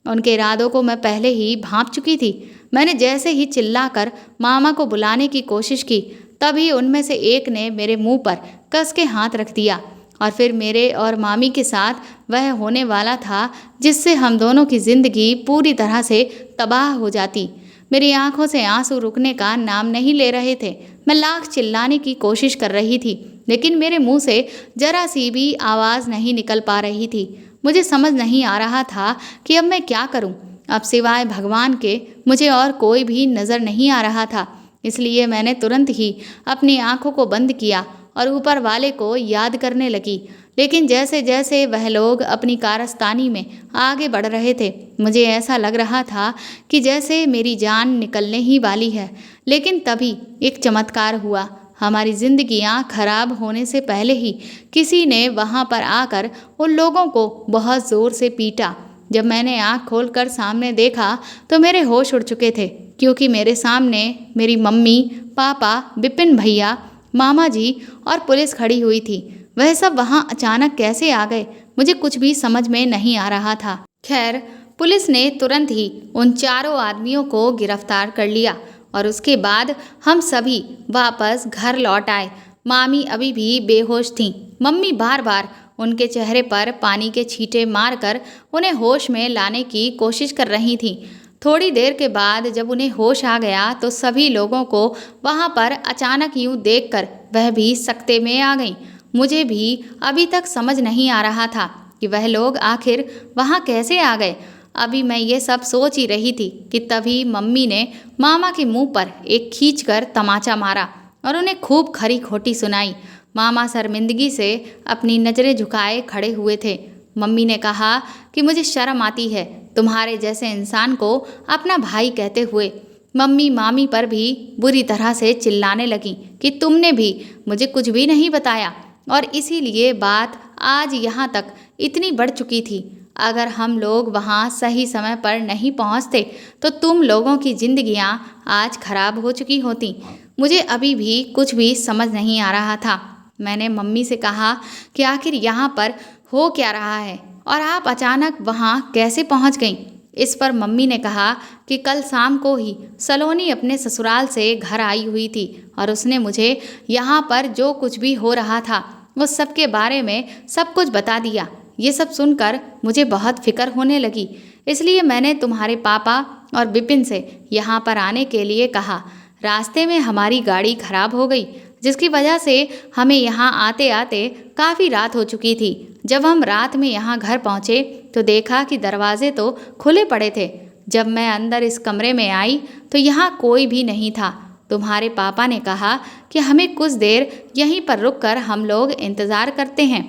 उनके इरादों को मैं पहले ही भांप चुकी थी। मैंने जैसे ही चिल्लाकर मामा को बुलाने की कोशिश की तभी उनमें से एक ने मेरे मुंह पर कस के हाथ रख दिया और फिर मेरे और मामी के साथ वह होने वाला था जिससे हम दोनों की ज़िंदगी पूरी तरह से तबाह हो जाती। मेरी आंखों से आंसू रुकने का नाम नहीं ले रहे थे। मैं लाख चिल्लाने की कोशिश कर रही थी लेकिन मेरे मुंह से जरा सी भी आवाज़ नहीं निकल पा रही थी। मुझे समझ नहीं आ रहा था कि अब मैं क्या करूं। अब सिवाय भगवान के मुझे और कोई भी नज़र नहीं आ रहा था, इसलिए मैंने तुरंत ही अपनी आंखों को बंद किया और ऊपर वाले को याद करने लगी। लेकिन जैसे जैसे वह लोग अपनी कारस्तानी में आगे बढ़ रहे थे मुझे ऐसा लग रहा था कि जैसे मेरी जान निकलने ही वाली है। लेकिन तभी एक चमत्कार हुआ। हमारी जिंदगियां खराब होने से पहले ही किसी ने वहां पर आकर उन लोगों को बहुत ज़ोर से पीटा। जब मैंने आँख खोलकर सामने देखा तो मेरे होश उड़ चुके थे क्योंकि मेरे सामने मेरी मम्मी, पापा, विपिन भैया, मामा जी और पुलिस खड़ी हुई थी। वह सब वहाँ अचानक कैसे आ गए मुझे कुछ भी समझ में नहीं आ रहा था। खैर, पुलिस ने तुरंत ही उन चारों आदमियों को गिरफ्तार कर लिया और उसके बाद हम सभी वापस घर लौट आए। मामी अभी भी बेहोश थीं। मम्मी बार बार उनके चेहरे पर पानी के छींटे मारकर उन्हें होश में लाने की कोशिश कर रही थीं। थोड़ी देर के बाद जब उन्हें होश आ गया तो सभी लोगों को वहां पर अचानक यूं देखकर वह भी सकते में आ गईं। मुझे भी अभी तक समझ नहीं आ रहा था कि वह लोग आखिर वहां कैसे आ गए। अभी मैं ये सब सोच ही रही थी कि तभी मम्मी ने मामा के मुंह पर एक खींचकर तमाचा मारा और उन्हें खूब खरी खोटी सुनाई। मामा शर्मिंदगी से अपनी नज़रें झुकाए खड़े हुए थे। मम्मी ने कहा कि मुझे शर्म आती है तुम्हारे जैसे इंसान को अपना भाई कहते हुए। मम्मी मामी पर भी बुरी तरह से चिल्लाने लगी कि तुमने भी मुझे कुछ भी नहीं बताया और इसीलिए बात आज यहाँ तक इतनी बढ़ चुकी थी। अगर हम लोग वहाँ सही समय पर नहीं पहुँचते तो तुम लोगों की जिंदगियाँ आज खराब हो चुकी होती। मुझे अभी भी कुछ भी समझ नहीं आ रहा था। मैंने मम्मी से कहा कि आखिर यहाँ पर हो क्या रहा है और आप अचानक वहाँ कैसे पहुँच गईं। इस पर मम्मी ने कहा कि कल शाम को ही सलोनी अपने ससुराल से घर आई हुई थी और उसने मुझे यहाँ पर जो कुछ भी हो रहा था उस सब के बारे में सब कुछ बता दिया। ये सब सुनकर मुझे बहुत फिक्र होने लगी, इसलिए मैंने तुम्हारे पापा और विपिन से यहाँ पर आने के लिए कहा। रास्ते में हमारी गाड़ी खराब हो गई जिसकी वजह से हमें यहाँ आते आते काफ़ी रात हो चुकी थी। जब हम रात में यहाँ घर पहुँचे तो देखा कि दरवाजे तो खुले पड़े थे। जब मैं अंदर इस कमरे में आई तो यहाँ कोई भी नहीं था। तुम्हारे पापा ने कहा कि हमें कुछ देर यहीं पर रुककर हम लोग इंतज़ार करते हैं,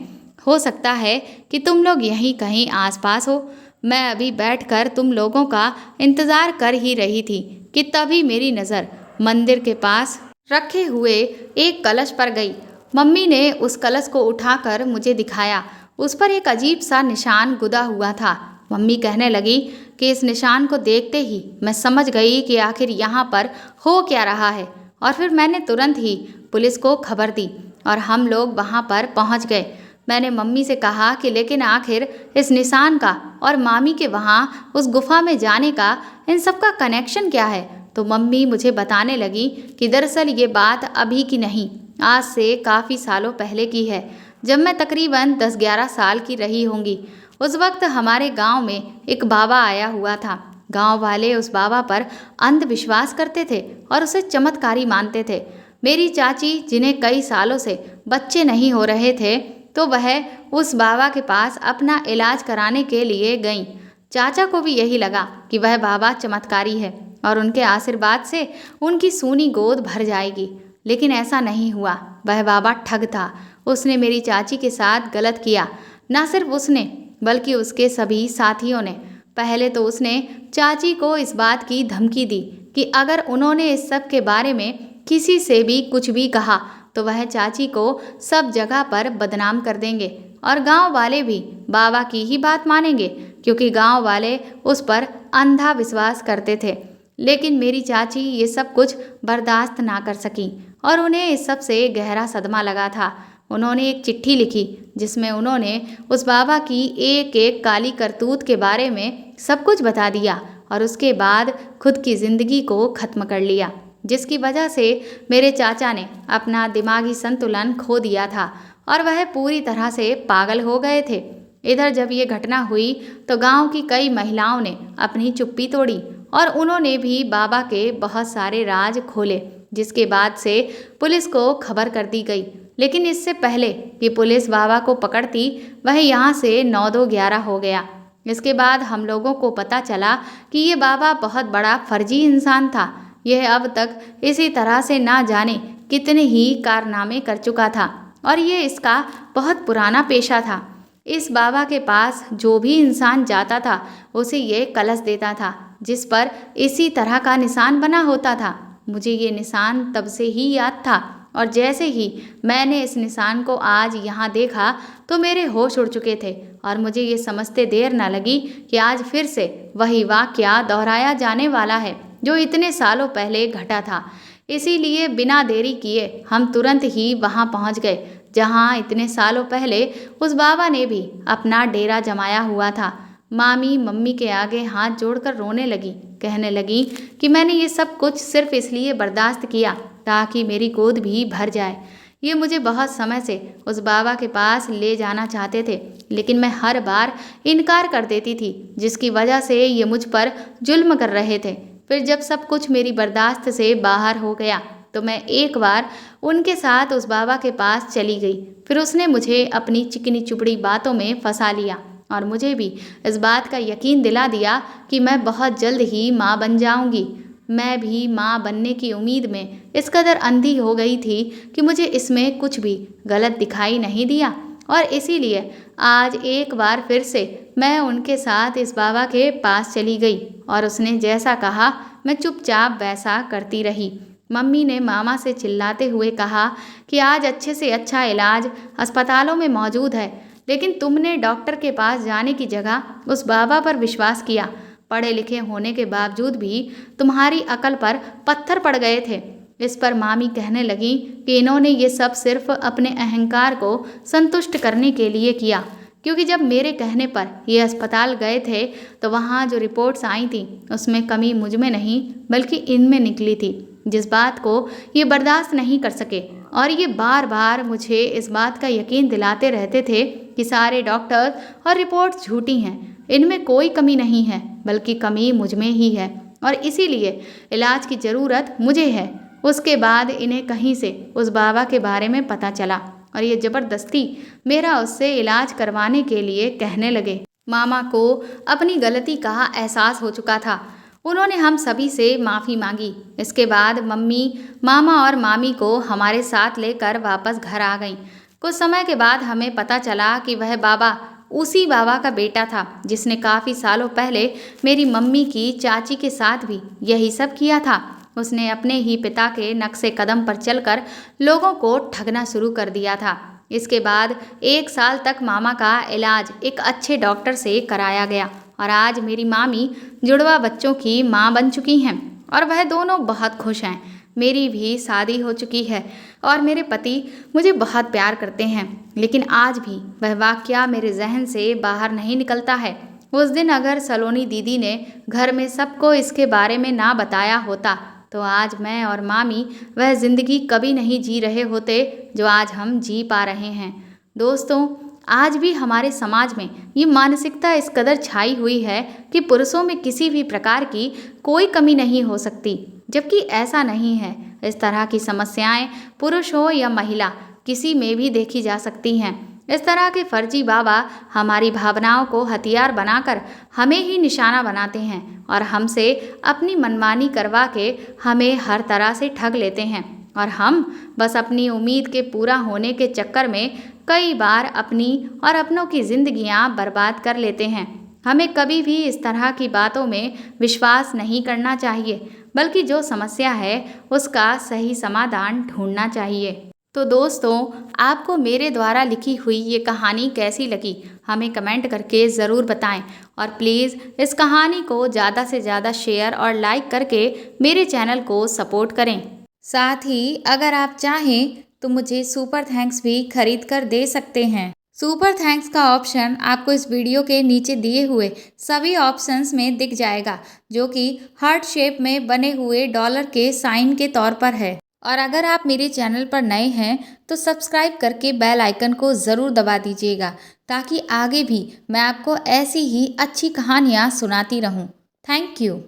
हो सकता है कि तुम लोग यहीं कहीं आसपास हो। मैं अभी बैठकर तुम लोगों का इंतज़ार कर ही रही थी कि तभी मेरी नज़र मंदिर के पास रखे हुए एक कलश पर गई। मम्मी ने उस कलश को उठाकर मुझे दिखाया। उस पर एक अजीब सा निशान गुदा हुआ था। मम्मी कहने लगी कि इस निशान को देखते ही मैं समझ गई कि आखिर यहाँ पर हो क्या रहा है और फिर मैंने तुरंत ही पुलिस को खबर दी और हम लोग वहाँ पर पहुँच गए। मैंने मम्मी से कहा कि लेकिन आखिर इस निशान का और मामी के वहाँ उस गुफा में जाने का इन सब का कनेक्शन क्या है। तो मम्मी मुझे बताने लगी कि दरअसल ये बात अभी की नहीं, आज से काफ़ी सालों पहले की है, जब मैं तकरीबन 10-11 साल की रही होंगी। उस वक्त हमारे गांव में एक बाबा आया हुआ था। गांव वाले उस बाबा पर अंधविश्वास करते थे और उसे चमत्कारी मानते थे। मेरी चाची जिन्हें कई सालों से बच्चे नहीं हो रहे थे तो वह उस बाबा के पास अपना इलाज कराने के लिए गईं। चाचा को भी यही लगा कि वह बाबा चमत्कारी है और उनके आशीर्वाद से उनकी सूनी गोद भर जाएगी, लेकिन ऐसा नहीं हुआ। वह बाबा ठग था। उसने मेरी चाची के साथ गलत किया। न सिर्फ उसने बल्कि उसके सभी साथियों ने। पहले तो उसने चाची को इस बात की धमकी दी कि अगर उन्होंने इस सब के बारे में किसी से भी कुछ भी कहा तो वह चाची को सब जगह पर बदनाम कर देंगे और गांव वाले भी बाबा की ही बात मानेंगे, क्योंकि गांव वाले उस पर अंधा विश्वास करते थे। लेकिन मेरी चाची ये सब कुछ बर्दाश्त ना कर सकी और उन्हें इस सब से गहरा सदमा लगा था। उन्होंने एक चिट्ठी लिखी जिसमें उन्होंने उस बाबा की एक एक काली करतूत के बारे में सब कुछ बता दिया और उसके बाद खुद की ज़िंदगी को ख़त्म कर लिया, जिसकी वजह से मेरे चाचा ने अपना दिमागी संतुलन खो दिया था और वह पूरी तरह से पागल हो गए थे। इधर जब ये घटना हुई तो गांव की कई महिलाओं ने अपनी चुप्पी तोड़ी और उन्होंने भी बाबा के बहुत सारे राज खोले, जिसके बाद से पुलिस को खबर कर दी गई। लेकिन इससे पहले कि पुलिस बाबा को पकड़ती वह यहाँ से 9-2-11 हो गया। इसके बाद हम लोगों को पता चला कि ये बाबा बहुत बड़ा फर्जी इंसान था। यह अब तक इसी तरह से ना जाने कितने ही कारनामे कर चुका था और ये इसका बहुत पुराना पेशा था। इस बाबा के पास जो भी इंसान जाता था उसे ये कलश देता था जिस पर इसी तरह का निशान बना होता था। मुझे ये निशान तब से ही याद था और जैसे ही मैंने इस निशान को आज यहाँ देखा तो मेरे होश उड़ चुके थे और मुझे ये समझते देर न लगी कि आज फिर से वही वाक़या दोहराया जाने वाला है जो इतने सालों पहले घटा था। इसीलिए बिना देरी किए हम तुरंत ही वहाँ पहुँच गए जहाँ इतने सालों पहले उस बाबा ने भी अपना डेरा जमाया हुआ था। मामी मम्मी के आगे हाथ जोड़कर रोने लगी, कहने लगी कि मैंने ये सब कुछ सिर्फ इसलिए बर्दाश्त किया ताकि मेरी गोद भी भर जाए। ये मुझे बहुत समय से उस बाबा के पास ले जाना चाहते थे, लेकिन मैं हर बार इनकार कर देती थी, जिसकी वजह से ये मुझ पर जुल्म कर रहे थे। फिर जब सब कुछ मेरी बर्दाश्त से बाहर हो गया तो मैं एक बार उनके साथ उस बाबा के पास चली गई। फिर उसने मुझे अपनी चिकनी चुपड़ी बातों में फंसा लिया और मुझे भी इस बात का यकीन दिला दिया कि मैं बहुत जल्द ही माँ बन जाऊंगी। मैं भी माँ बनने की उम्मीद में इस कदर अंधी हो गई थी कि मुझे इसमें कुछ भी गलत दिखाई नहीं दिया और इसीलिए आज एक बार फिर से मैं उनके साथ इस बाबा के पास चली गई और उसने जैसा कहा मैं चुपचाप वैसा करती रही। मम्मी ने मामा से चिल्लाते हुए कहा कि आज अच्छे से अच्छा इलाज अस्पतालों में मौजूद है, लेकिन तुमने डॉक्टर के पास जाने की जगह उस बाबा पर विश्वास किया। पढ़े लिखे होने के बावजूद भी तुम्हारी अकल पर पत्थर पड़ गए थे। इस पर मामी कहने लगी कि इन्होंने ये सब सिर्फ अपने अहंकार को संतुष्ट करने के लिए किया, क्योंकि जब मेरे कहने पर ये अस्पताल गए थे तो वहाँ जो रिपोर्ट्स आई थी उसमें कमी मुझ में नहीं बल्कि इनमें निकली थी, जिस बात को ये बर्दाश्त नहीं कर सके। और ये बार बार मुझे इस बात का यकीन दिलाते रहते थे कि सारे डॉक्टर्स और रिपोर्ट्स झूठी हैं, इनमें कोई कमी नहीं है बल्कि कमी मुझ में ही है और इसीलिए इलाज की ज़रूरत मुझे है। उसके बाद इन्हें कहीं से उस बाबा के बारे में पता चला और ये ज़बरदस्ती मेरा उससे इलाज करवाने के लिए कहने लगे। मामा को अपनी गलती का एहसास हो चुका था। उन्होंने हम सभी से माफ़ी मांगी। इसके बाद मम्मी, मामा और मामी को हमारे साथ लेकर वापस घर आ गईं। कुछ समय के बाद हमें पता चला कि वह बाबा उसी बाबा का बेटा था जिसने काफ़ी सालों पहले मेरी मम्मी की चाची के साथ भी यही सब किया था। उसने अपने ही पिता के नक्शे कदम पर चलकर लोगों को ठगना शुरू कर दिया था। इसके बाद 1 साल तक मामा का इलाज एक अच्छे डॉक्टर से कराया गया और आज मेरी मामी जुड़वा बच्चों की माँ बन चुकी हैं और वह दोनों बहुत खुश हैं। मेरी भी शादी हो चुकी है और मेरे पति मुझे बहुत प्यार करते हैं, लेकिन आज भी वह वाक़या मेरे जहन से बाहर नहीं निकलता है। उस दिन अगर सलोनी दीदी ने घर में सबको इसके बारे में ना बताया होता तो आज मैं और मामी वह ज़िंदगी कभी नहीं जी रहे होते जो आज हम जी पा रहे हैं। दोस्तों, आज भी हमारे समाज में ये मानसिकता इस कदर छाई हुई है कि पुरुषों में किसी भी प्रकार की कोई कमी नहीं हो सकती, जबकि ऐसा नहीं है। इस तरह की समस्याएं पुरुष हो या महिला किसी में भी देखी जा सकती हैं। इस तरह के फर्जी बाबा हमारी भावनाओं को हथियार बनाकर हमें ही निशाना बनाते हैं और हमसे अपनी मनमानी करवा के हमें हर तरह से ठग लेते हैं और हम बस अपनी उम्मीद के पूरा होने के चक्कर में कई बार अपनी और अपनों की जिंदगियां बर्बाद कर लेते हैं। हमें कभी भी इस तरह की बातों में विश्वास नहीं करना चाहिए, बल्कि जो समस्या है उसका सही समाधान ढूंढना चाहिए। तो दोस्तों, आपको मेरे द्वारा लिखी हुई ये कहानी कैसी लगी हमें कमेंट करके ज़रूर बताएं और प्लीज़ इस कहानी को ज़्यादा से ज़्यादा शेयर और लाइक करके मेरे चैनल को सपोर्ट करें। साथ ही अगर आप चाहें तो मुझे सुपर थैंक्स भी खरीद कर दे सकते हैं। सुपर थैंक्स का ऑप्शन आपको इस वीडियो के नीचे दिए हुए सभी ऑप्शंस में दिख जाएगा, जो कि हार्ट शेप में बने हुए डॉलर के साइन के तौर पर है। और अगर आप मेरे चैनल पर नए हैं तो सब्सक्राइब करके बेल आइकन को ज़रूर दबा दीजिएगा, ताकि आगे भी मैं आपको ऐसी ही अच्छी कहानियाँ सुनाती रहूँ। Thank you.